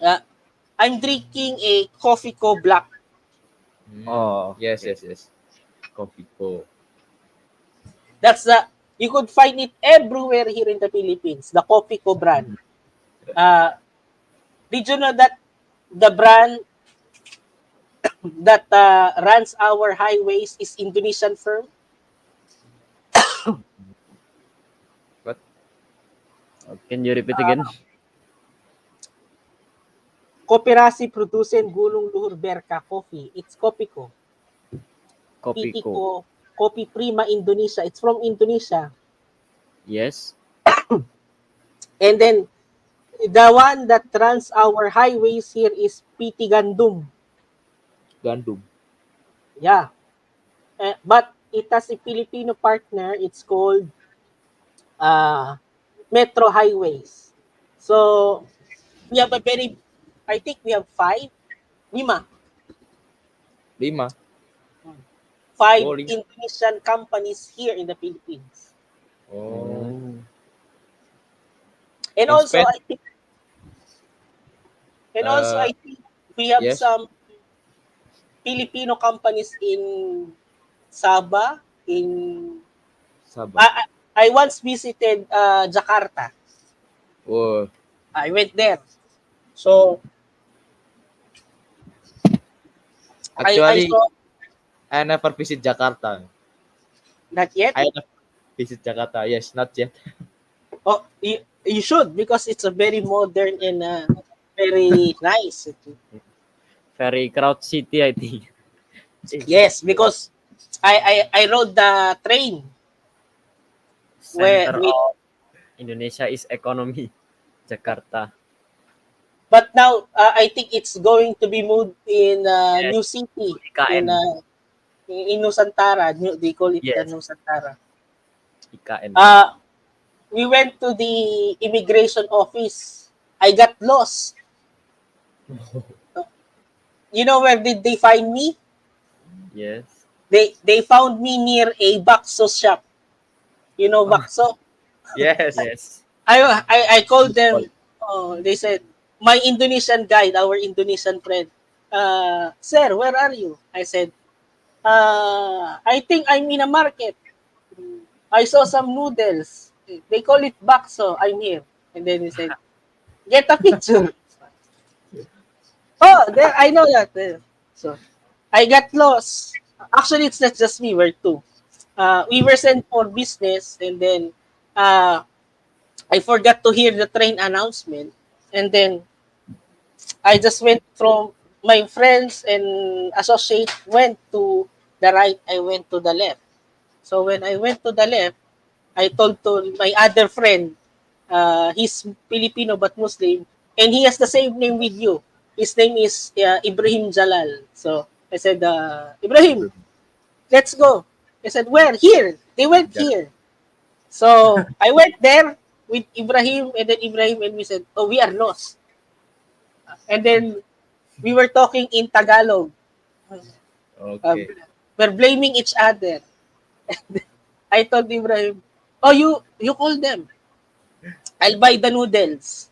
uh, I'm drinking a Coffeeco Black. mm. Oh, Yes, okay. yes, yes. Copico. That's you could find it everywhere here in the Philippines, the Coffeeco brand. Uh, did you know that the brand that runs our highways is Indonesian firm? What? Can you repeat again? Koperasi Producen Gulong Luhur Berka Coffee. It's Coffeeco. Kopiko. Pitico, Coffee Prima Indonesia. It's from Indonesia. Yes. And then the one that runs our highways here is PT Gandum. Gandum. Yeah. But it has a Filipino partner. It's called uh, Metro Highways. So we have a very, I think we have lima, Lima. five Oh, lima. Indonesian companies here in the Philippines. Oh. Oh. And And also spend. I think, and also Uh, I think we have yes. some Filipino companies in Sabah. In Sabah. I, I once visited Jakarta. Oh, I went there. So I actually, saw I never visit Jakarta. not yet. I never visit Jakarta. Yes, not yet. Oh, you should, because it's a very modern and very nice city. Very crowd city, I think. Yes, because I rode the train where Center with, of Indonesia is economy. Jakarta. but now I think it's going to be moved in Yes. new city IKN. in Nusantara. They call it the Yes. Nusantara. IKN. Uh, we went to the immigration office. I got lost. You know where did they find me? Yes. They found me near a bakso shop. You know Oh, bakso? Yes. yes. I called them. Oh, they said, my Indonesian guide, our Indonesian friend. Sir, where are you? I said, I think I'm in a market. I saw some noodles. They call it bakso. I'm here. And then he said, get a picture. Oh, there, I know that. There. So I got lost. Actually, it's not just me. We're two. We were sent for business, and then uh, I forgot to hear the train announcement, and then I just went from my friends and associate went to the right. I went to the left. So when I went to the left, I told to my other friend, he's Filipino but Muslim, and he has the same name with you. His name is Ibrahim Jalal. So I said, Ibrahim, let's go. I said, where? Here. They went Yeah. here. So I went there with Ibrahim, and then Ibrahim and we said, oh, we are lost. And then we were talking in Tagalog. Um, Okay. we're blaming each other. I told Ibrahim, oh, you call them. I'll buy the noodles.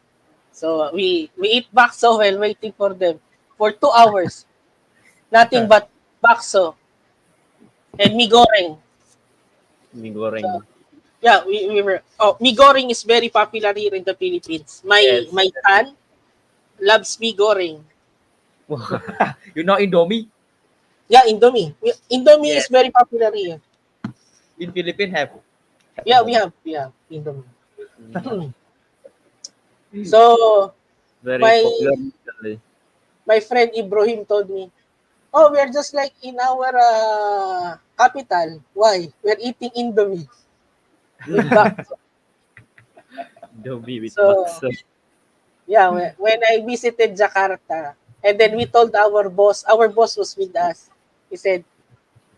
So we eat bakso while waiting for them for 2 hours. Nothing but bakso and mi goreng. Mie So goreng. yeah, we were. Oh, mi goreng is very popular here in the Philippines. Yes. My son loves mi goreng. You know Indomie Yeah, Indomie. Indomie is Yes. very popular here. in Philippines have Yeah, Indomie. we have Indomie. Mm, So very my popular recently. my friend Ibrohim told me, "Oh, we're just like in our capital. Why? We're eating Indomie with bakso." Indomie with So bakso. yeah, when I visited Jakarta, and then we told our boss was with us. He said,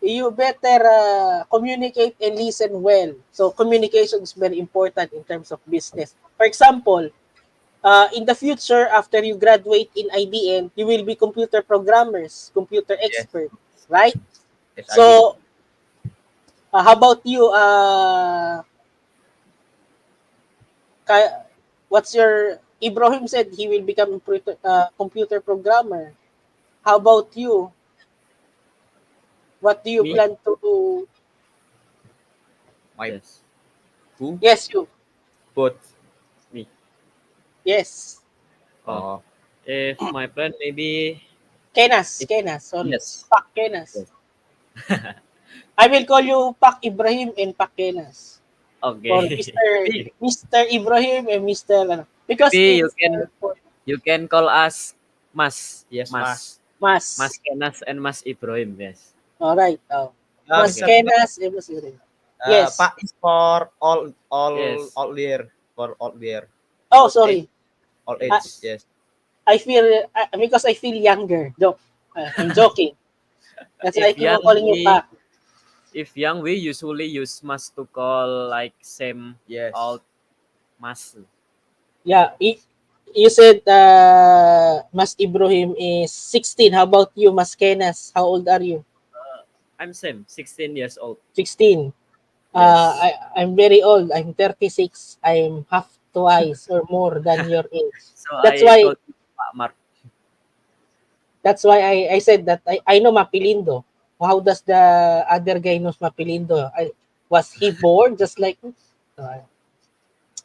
you better communicate and listen well. So communication is very important in terms of business. For example, in the future, after you graduate in IDN, you will be computer programmers, computer Yes. experts, right? Yes, I will. So, how about you? What's your Ibrahim said he will become a computer programmer. How about you? What do you Me? plan to do? My Yes. who? Yes, you. Both. Me. Yes. Oh, Oh, if my plan maybe if Kenas, sorry. yes. Pak Kenas. Yes. I will call you Pak Ibrahim and Pak Kenas. For Okay. Mr. Ibrahim and Mr. Because Maybe it's for you can call us Mas. yes, Mas. Mas Mas. Kenas and Mas Ibrohim, yes. Alright. Oh. Mas Mr. Okay. Kenas and Mas Ibrahim. Yes. Pak is for Yes. all year for all year Oh, Old age. sorry. all I, age. Yes. I feel, because I feel younger. Joke. I'm joking. That's why I If keep young on calling you we Pak. if young we usually use Mas to call like same Yes. old Mas. Yeah. You said Mas Ibrahim is 16. How about you, Mas Kenas? How old are you? I'm same, 16 years old. 16. Yes. I'm very old. I'm 36. I'm half twice or more than your age. So That's I why call you Pak Mark. I said that I know Mapilindo. How does the other guy knows Mapilindo? Was he born just like me? Uh,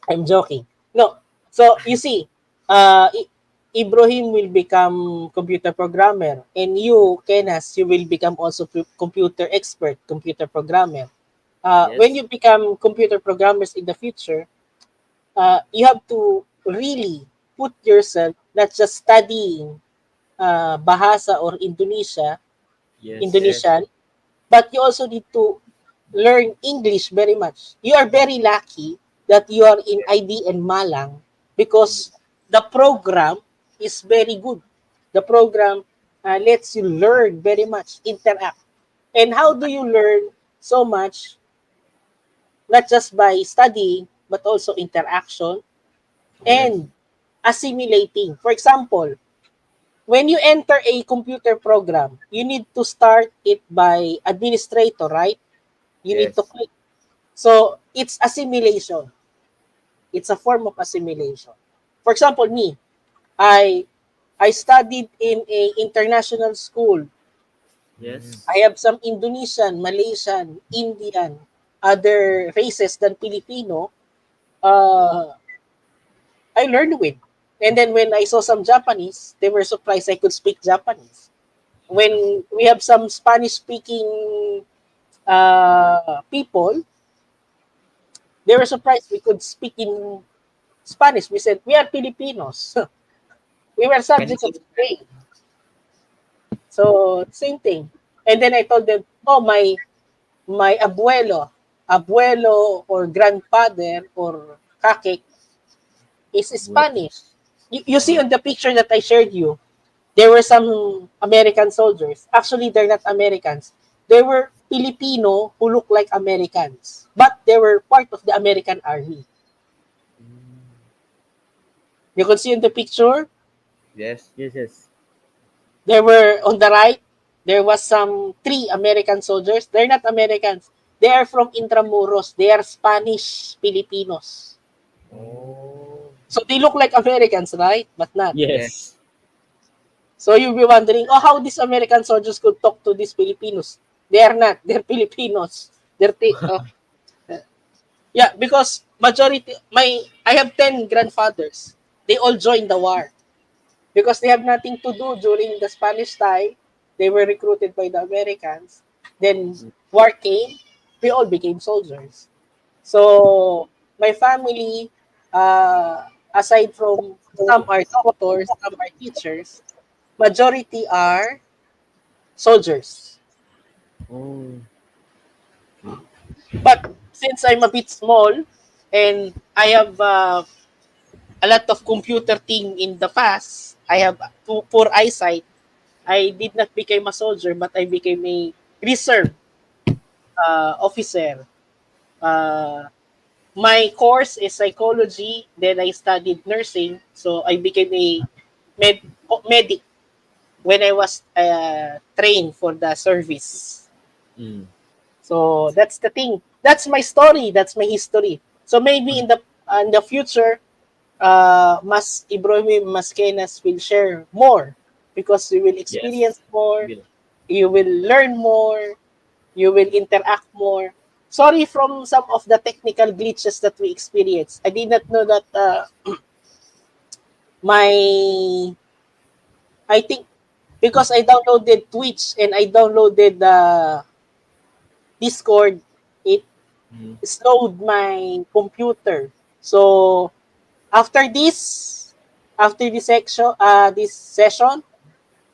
I'm joking. No. So you see, Ibrahim will become computer programmer, and you, Kenas, you will become also computer expert, computer programmer. When Yes. you become computer programmers in the future, you have to really put yourself not just studying Bahasa or Yes. Yes. Indonesian, but you also need to learn English very much. You are very lucky that you are in ID and Malang because the program is very good. The program lets you learn very much, interact. And how do you learn so much? Not just by studying, but also interaction Yes. and assimilating. For example, when you enter a computer program, you need to start it by administrator, right? You need to Yes. click. So it's assimilation. It's a form of assimilation. For example, me, I I studied in a international school. Mm. Yes. I have some Indonesian, Malaysian, Indian, other races than Filipino. Uh, I learned with. And then when I saw some Japanese, they were surprised I could speak Japanese. When we have some Spanish speaking people, they were surprised we could speak in Spanish. We said, we are Filipinos. We were Can you subjects of say trade. So, same thing. And then I told them, oh, my abuelo or grandfather or kakek is Bulan? Spanish. You see Oh, on the picture that I shared you, there were some American soldiers. Actually, they're not Americans. They were Filipino who look like Americans, but they were part of the American army. You can see in the picture, Yes. Yes, yes. there were on the right, there was some three American soldiers. They're not Americans. They are from Intramuros. They are Spanish Filipinos. Oh. So they look like Americans, right? But not. Yes. Yes. So you'll be wondering, oh, how these American soldiers could talk to these Filipinos? They are not. They're Filipinos. Yeah, because majority, I have 10 grandfathers. They all joined the war because they have nothing to do during the Spanish time. They were recruited by the Americans. Then war came. We all became soldiers. So my family, aside from some are doctors, some are teachers, majority are soldiers. Oh. But since I'm a bit small and I have a lot of computer thing in the past, I have poor eyesight. I did not become a soldier, but I became a reserve officer. Uh, my course is psychology. Then I studied nursing, so I became a medic when I was trained for the service. Mm. So that's the thing. That's my story. That's my history. So maybe in the future, Mas Ibrohim, Mas Kenaz will share more because you will Yes. experience more, Will. you will learn more, you will interact more. Sorry from some of the technical glitches that we experienced. I did not know that my I think because I downloaded Twitch and I downloaded Discord, it Mm. slowed my computer. So after this session,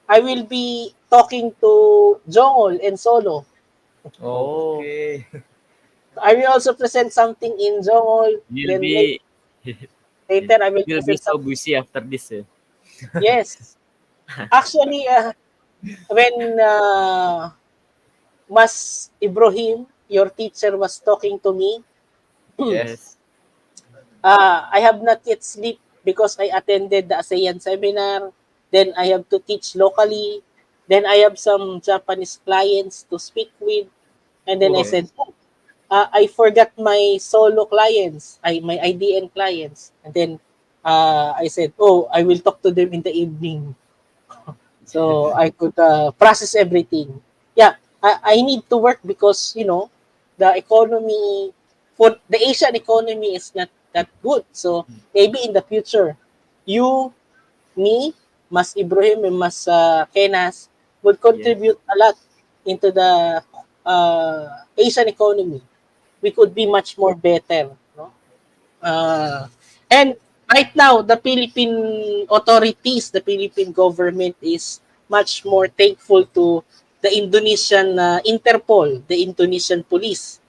I will be talking to Jongol and Solo. Oh, Okay. I will also present something in Jongol. you'll Then be later I will you'll be present so something. busy after this. Eh? Yes. Actually, when Mas Ibrohim, your teacher, was talking to me, Yes. Yes. I have not yet sleep because I attended the ASEAN seminar. Then I have to teach locally. Then I have some Japanese clients to speak with. And then I Yes. said, oh, I forgot my solo clients, my IDN clients. And then I said, oh, I will talk to them in the evening. So I could process everything. Yeah, I need to work because, the economy, for the Asian economy is not that good. So maybe in the future, you, me, Mas Ibrahim, and Mas Kenas would Yes. contribute a lot into the Asian economy. We could be much more better. No? Uh, and right now, the Philippine authorities, the Philippine government is much more thankful to the Indonesian Interpol, the Indonesian police,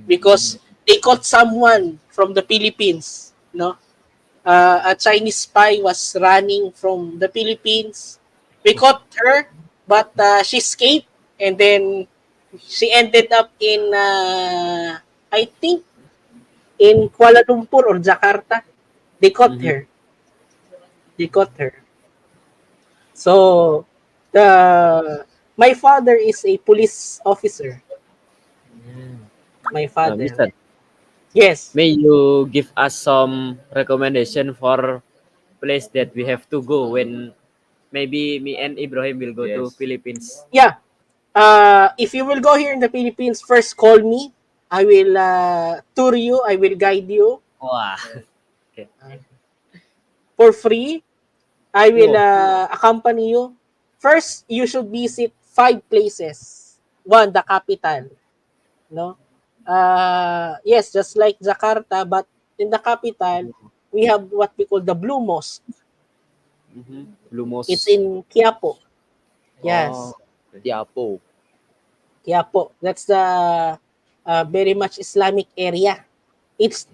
because they caught someone from the Philippines. No, a Chinese spy was running from the Philippines. We caught her, but she escaped, and then she ended up in, I think, in Kuala Lumpur or Jakarta. They caught Mm-hmm. her. They caught her. So the my father is a police officer. My father. Mister, Yes. may you give us some recommendation for place that we have to go when maybe me and Ibrahim will go to Yes. Philippines? Yeah. If you will go here in the Philippines, first call me. I will tour you. I will guide you Wah. Okay. for free. I will Whoa. accompany you. First, you should visit 5 places. One, the capital. No? Yes, just like Jakarta, but in the capital, we have what we call the Blue Mosque. Mm-hmm. Blue It's Mosque. in Quiapo. Oh, Yes, Quiapo. Quiapo. That's the very much Islamic area. It's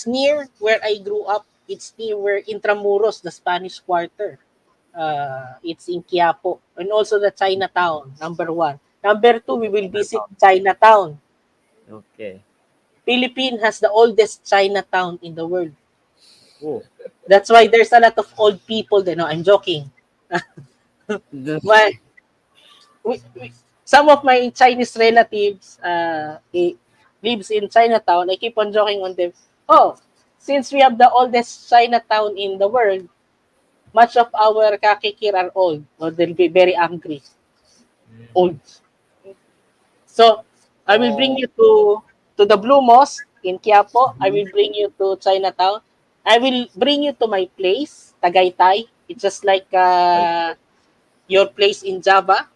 near where I grew up. It's near where Intramuros, the Spanish Quarter. It's in Quiapo, and also the Chinatown, number one. Number 2, we will visit Chinatown. Okay. Philippines has the oldest Chinatown in the world. Oh. That's why there's a lot of old people there. No, I'm joking. My, some of my Chinese relatives lives in Chinatown. I keep on joking on them. Oh, since we have the oldest Chinatown in the world, much of our kakikir are old. Or they'll be very angry. Old. So, I will bring Oh, you to the Blue Mosque in Quiapo. I will bring you to Chinatown. I will bring you to my place, Tagaytay. It's just like your place in Java.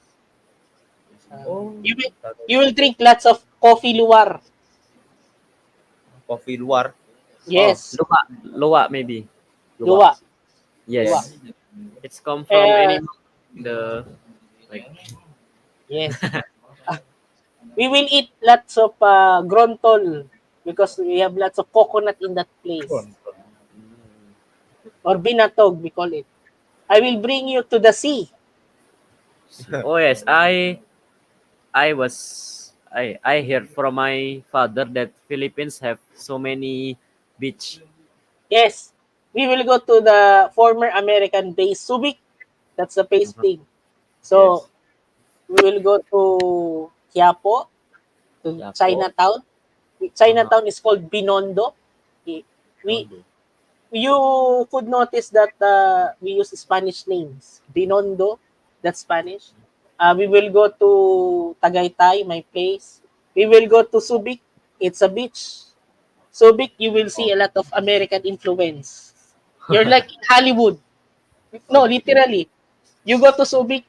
oh, You will you will drink lots of coffee luwar. coffee luar. Oh, Yes, Loa maybe. luar. luwa, luwa. Yes. It's come from Uh, animal. The like. yes. Ah, we will eat lots of grontol because we have lots of coconut in that place. Or binatog, we call it. I will bring you to the sea. Oh yes, I heard from my father that Philippines have so many beach. Yes, we will go to the former American base, Subic. That's the base Uh-huh. thing. So, Yes. we will go to Quiapo, to Yapo. Chinatown. Uh-huh. Chinatown is called Binondo. We Tondo. you could notice that we use Spanish names. Binondo, that's Spanish. We will go to Tagaytay, my place. We will go to Subic. It's a beach. Subic, you will see a lot of American influence. You're like in Hollywood. No, Okay. literally. You go to Subic,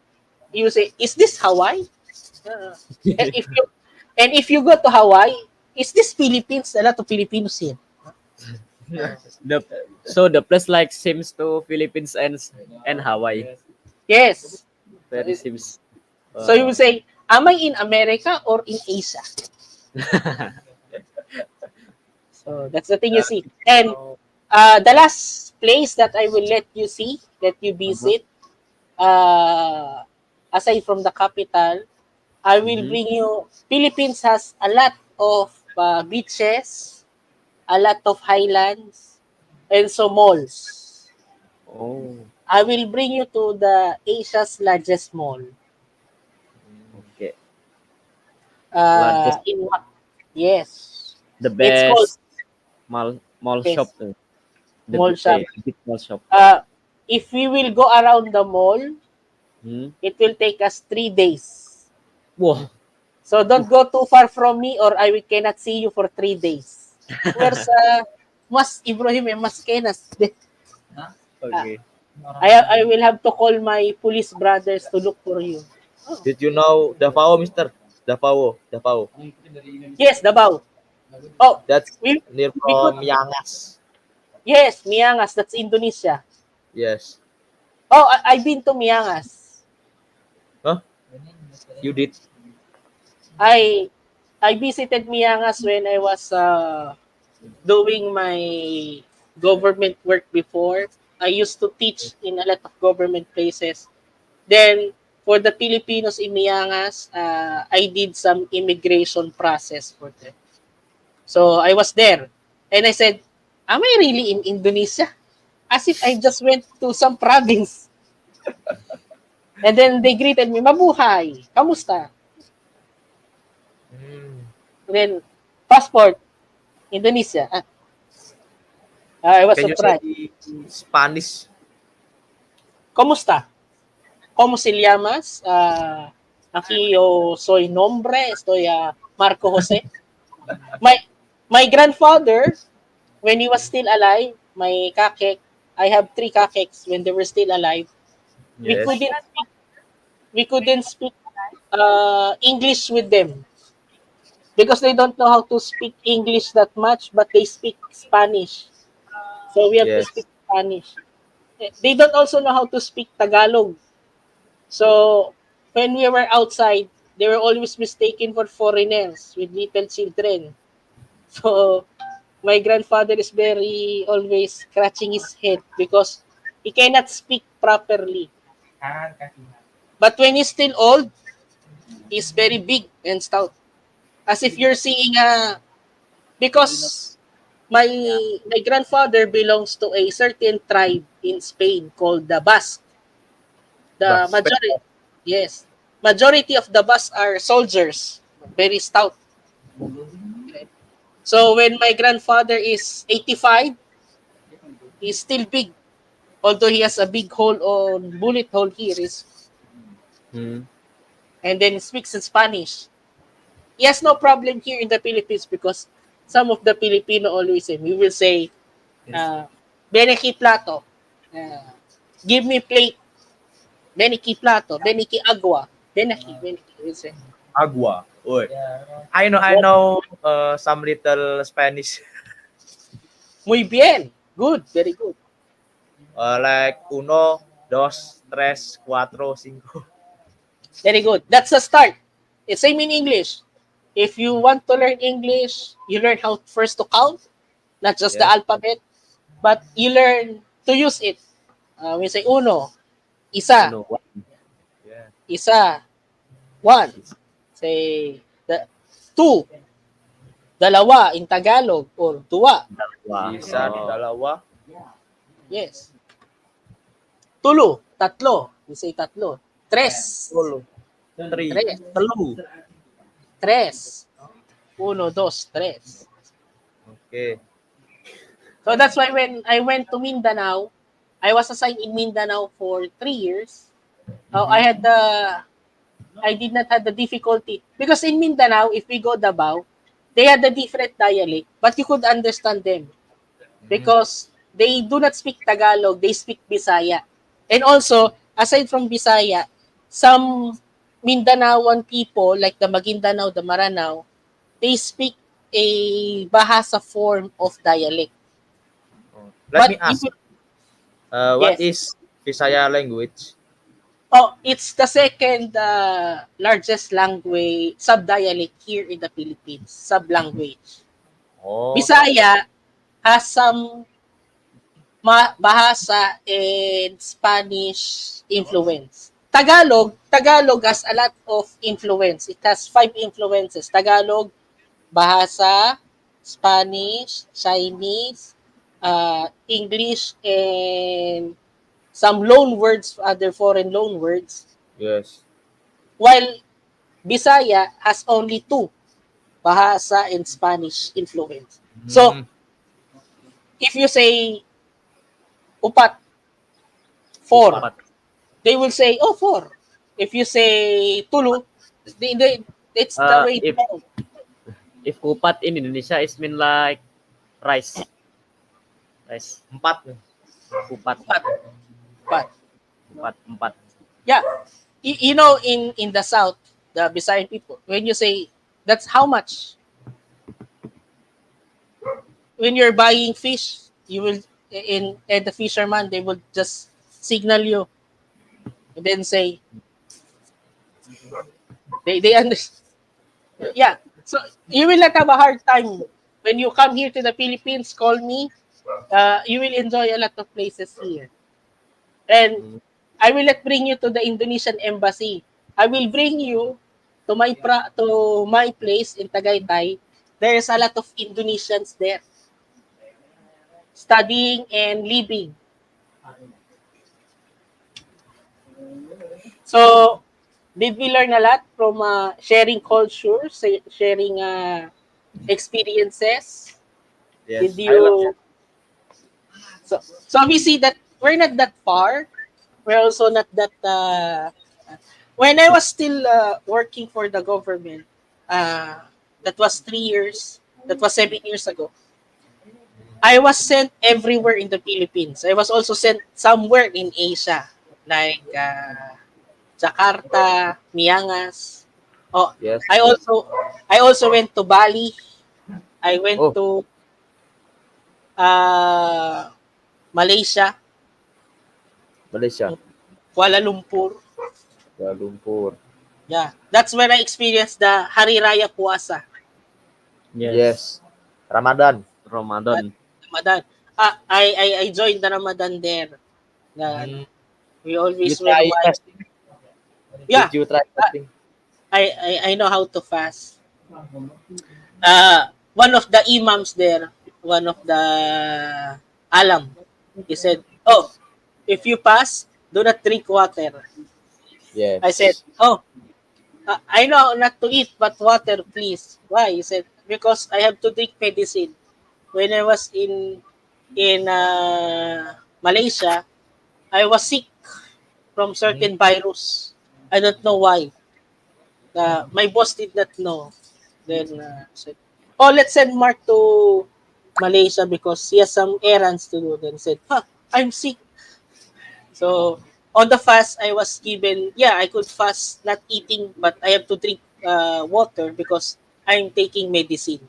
you say, "Is this Hawaii?" Uh, and if you go to Hawaii, is this Philippines? A lot of Filipinos here. The so the place like seems to Philippines and Hawaii. Yes. Very seems. So you Uh, will say, am I in America or in Asia? So that's the thing you see. And Oh, the last place that I will let you uh-huh. visit, uh, aside from the capital, I will Mm-hmm. bring you. Philippines has a lot of beaches, a lot of highlands, and so malls. Oh, I will bring you to the Asia's largest mall. okay. Largest, In what? Yes, the it's called best mall shop. yes The mall shop. big mall shop. Uh, if we will go around the mall, Hmm. it will take us 3 days. Wow. So don't go too far from me, or I cannot see you for 3 days. Where's Mas Ibrahim and Mas Kenaz? Uh, Okay. I will have to call my police brothers to look for you. Oh. did you know Davao, Mister? Davao, Davao. Yes, Davao. Oh, That's we near we could from Yangas. yes, Miangas. That's Indonesia. Yes. Oh, I've been to Miangas. Huh? You did? I I visited Miangas when I was doing my government work before. I used to teach in a lot of government places. Then, for the Filipinos in Miangas, I did some immigration process for them. So, I was there. And I said, am I really in Indonesia? As if I just went to some province. And then they greeted me, mabuhay, kamusta? Hmm. And then, passport, Indonesia. I was Can you say surprised. Spanish? Kamusta? ¿Cómo se llamas? Aquí yo soy nombre, estoy Marco Jose. My my grandfather, when he was still alive, my kakek, I have three kakeks when they were still alive. We Yes. couldn't speak, we couldn't speak English with them because they don't know how to speak English that much, but they speak Spanish. So we have to speak Yes. Spanish. They don't also know how to speak Tagalog. So when we were outside, they were always mistaken for foreigners with little children. So my grandfather is very always scratching his head because he cannot speak properly. But when he's still old, is very big and stout. As if you're seeing a because my grandfather belongs to a certain tribe in Spain called the Basque. The Bas. majority, yes, majority of the Basque are soldiers, very stout. Okay. So when my grandfather is 85, he's still big. Although he has a big hole on bullet hole here is Hmm. and then he speaks in Spanish. He has no problem here in the Philippines because some of the Filipino always say, we will say, Beneki plato, uh, give me plate, Beneki plato, Beneki agua, Beneki, we say. Agua. Oi. I What? know some little Spanish. Muy bien, good, very good. Like uno, dos, tres, cuatro, cinco. Very good. That's a start. It's same in English. If you want to learn English, you learn how first to count, not just the Yes. alphabet, but you learn to use it. We say uno, isa, Uno, one. Yeah. isa, one. Say the two, dalawa in Tagalog or dua. Wah. Isa, Oh. dalawa, Yes. Tulo, tatlo. We say tatlo. Tres. tolo, three, Tres. telu. Tres. Uno, dos, tres. Okay. So that's why when I went to Mindanao, I was assigned in Mindanao for 3 years. I did not have the difficulty because in Mindanao, if we go Davao, they had a different dialect, but you could understand them Mhm. because they do not speak Tagalog, they speak Bisaya. And also, aside from Bisaya, some Mindanaoan people like the Maguindanao, the Maranao, they speak a Bahasa form of dialect. Oh, let me But you ask, could, what yes. is Visaya language? Oh, it's the second largest language sub-dialect here in the Philippines. Sub-language. Oh, Bisaya has some Bahasa and Spanish influence. Tagalog has a lot of influence. It has 5 influences. Tagalog, Bahasa, Spanish, Chinese, English, and some loan words, other foreign loan words. yes. While Bisaya has only two, Bahasa and Spanish influence. So, Mm, if you say upat, four, upat. Upat. they will say, oh, four. If you say tulu, it's the way to If count. kupat in Indonesia, it mean like rice. Rice. Empat. Kupat. Upat, upat. Kupat. Empat. Yeah. You know, in the South, the Visayan people, when you say, that's how much? When you're buying fish, you will, and the fisherman, they will just signal you and then say, they understand. Yeah. So you will not have a hard time when you come here to the Philippines. Call me. You will enjoy a lot of places here, and Mm. I will not bring you to the Indonesian embassy. I will bring you to my place in Tagaytay. There's a lot of Indonesians there studying and living. So did we learn a lot from sharing cultures, sharing experiences? Did Yes, I love. you so we see that we're not that far. We're also not that. When I was still working for the government, uh, that was 3 years. That was 7 years ago. I was sent everywhere in the Philippines. I was also sent somewhere in Asia, like Jakarta, Miangas. Oh, Yes. I also I also went to Bali. I went Oh, to uh, Malaysia, Malaysia. Kuala Lumpur. Kuala Lumpur. Yeah, that's when I experienced the Hari Raya Puasa. yes. Yes. Ramadan. At Ramadan. Ramadan. I joined the Ramadan there. Mm. We You always wear try white. fasting? Yeah, Did you try uh, fasting? I know how to fast. One of the imams there, one of the alam, he said, "Oh, if you pass, do not drink water." I said, Yes. "Oh, I know not to eat, but water, please." Why? He said, "Because I have to drink medicine." When I was in Malaysia, I was sick from Mhm. certain virus. I don't know why. My boss did not know. Then said, "Oh, let's send Mark to Malaysia because he has some errands to do." Then said, "Huh, I'm sick." So on the fast, I was given, yeah, I could fast not eating, but I have to drink water because I'm taking medicine.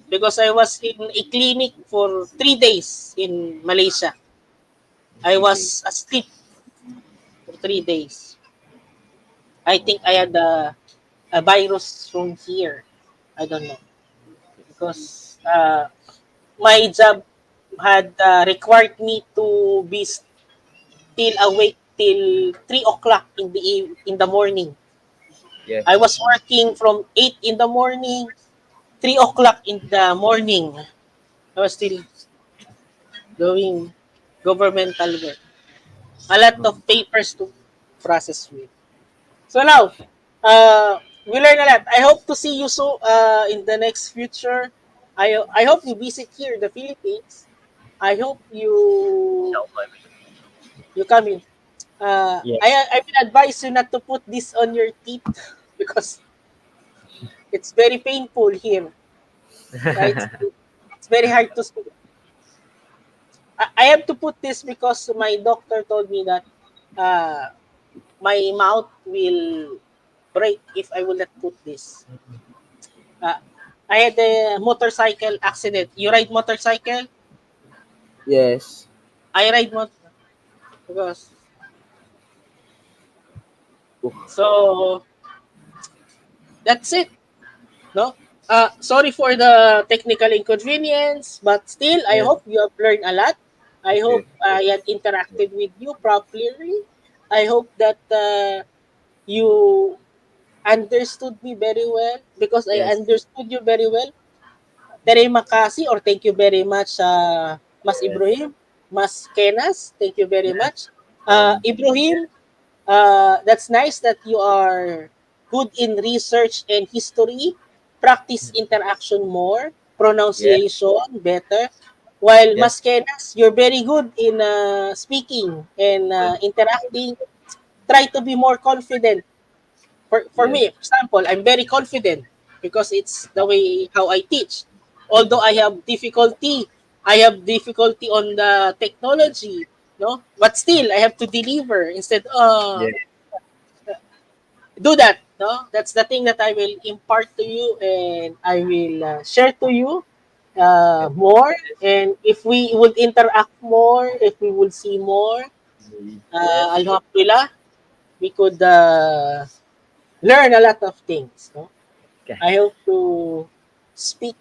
Because I was in a clinic for 3 days in Malaysia. I 3 days. was asleep for 3 days. I think I had a virus from here. I don't know because my job had required me to be still awake till 3 o'clock in the morning. I Yes. was working from 8 in the morning, 3 o'clock in the morning. I was still doing governmental work. A lot of papers to process with. So now, we learn a lot. I hope to see you so in the next future. I hope you visit here in the Philippines. I hope you come in. Yeah. I will advise you not to put this on your teeth because it's very painful here. It's very hard to speak. I have to put this because my doctor told me that uh, my mouth will break if I will not put this. Uh, I had a motorcycle accident. You ride motorcycle? Yes. I ride motor because Uh, so that's it. No. Sorry for the technical inconvenience, but still, I yes. hope you have learned a lot. I Okay. hope I had interacted with you properly. I hope that you understood me very well because I Yes. understood you very well. Terima kasih or thank you very much, Mas Yes. Ibrohim, Mas Kenaz. Thank you very Yes. much. Um. Ibrahim, that's nice that you are good in research and history. Practice interaction more, Yes. pronunciation better. While Yes. Mas Kenas, you're very good in speaking and interacting. Try to be more confident. For Yes. me, for example, I'm very confident because it's the way how I teach. Although I have difficulty on the technology, no, but still I have to deliver instead. Yes. Do that, no, that's the thing that I will impart to you and I will share to you Yes. more, and if we would interact more, if we would see more, Yes. alhamdulillah, we could learn a lot of things, no? Okay. I hope to speak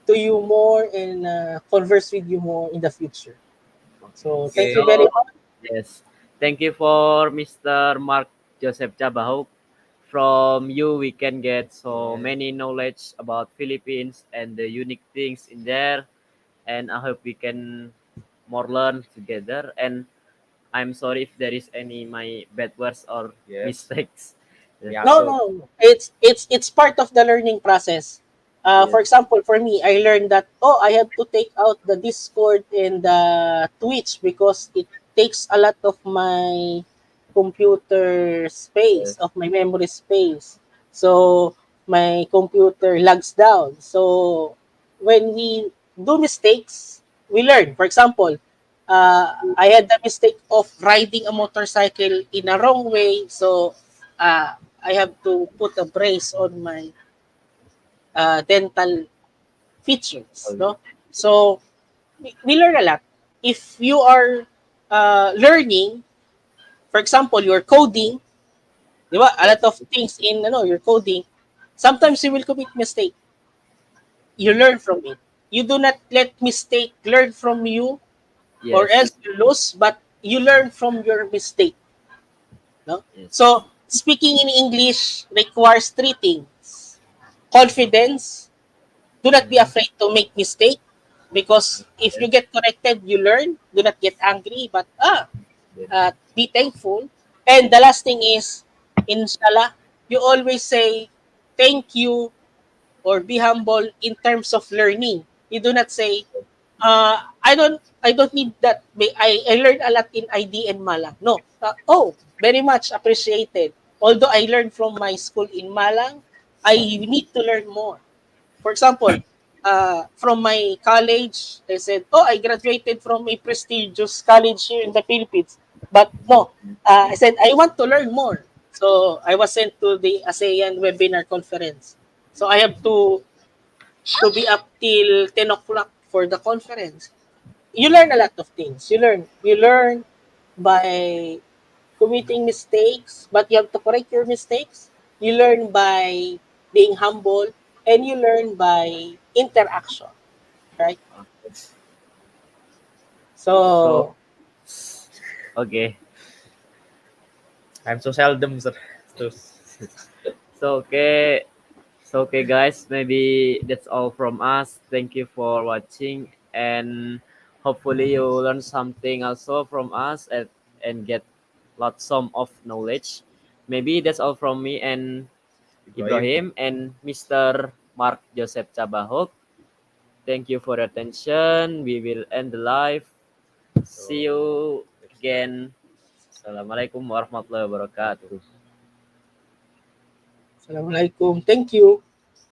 to you more and converse with you more in the future. Okay. So thank Okay. you very So much. yes, thank you for Mr. Mark Joseph Cabahug. From you, we can get so Yes. many knowledge about Philippines and the unique things in there. And I hope we can more learn together. And I'm sorry if there is any my bad words or Yes. mistakes. Yeah. Yeah. No, So. no, it's part of the learning process. For Yes. example, for me, I learned that I have to take out the Discord and the Twitch because it takes a lot of my computer space, Yes. of my memory space. So my computer lags down. So when we do mistakes, we learn. For example, I had the mistake of riding a motorcycle in a wrong way. So I have to put a brace on my dental features. No, so we learn a lot. If you are learning, for example, you're coding, di ba? A lot Yes. of things in your coding. Sometimes you will commit mistake. You learn from it. You do not let mistake learn from you, or Yes. else you lose. But you learn from your mistake. No, Yes. so speaking in English requires three things: confidence. Do not be Mhm. afraid to make mistake, because if you Okay. get corrected, you learn. Do not get angry, but be thankful. And the last thing is, inshallah, you always say thank you or be humble in terms of learning. You do not say, I don't need that. I learned a lot in ID and Malang. No. Very much appreciated. Although I learned from my school in Malang, I need to learn more. For example, from my college, I said, I graduated from a prestigious college here in the Philippines. But no, I said, I want to learn more. So I was sent to the ASEAN webinar conference. So I have to be up till 10 o'clock for the conference. You learn a lot of things. You learn by committing mistakes, but you have to correct your mistakes. You learn by being humble, and you learn by interaction, right? So So, okay. I'm so seldom, sir. So, So okay. So okay guys, maybe that's all from us. Thank you for watching, and hopefully you learn something also from us, and get lots some of knowledge. Maybe that's all from me and Ibrahim. Ibrahim and Mr. Mark Joseph Cabahug. Thank you for your attention. We will end the live. See So, you again. Assalamualaikum warahmatullahi wabarakatuh. Assalamualaikum. Thank you.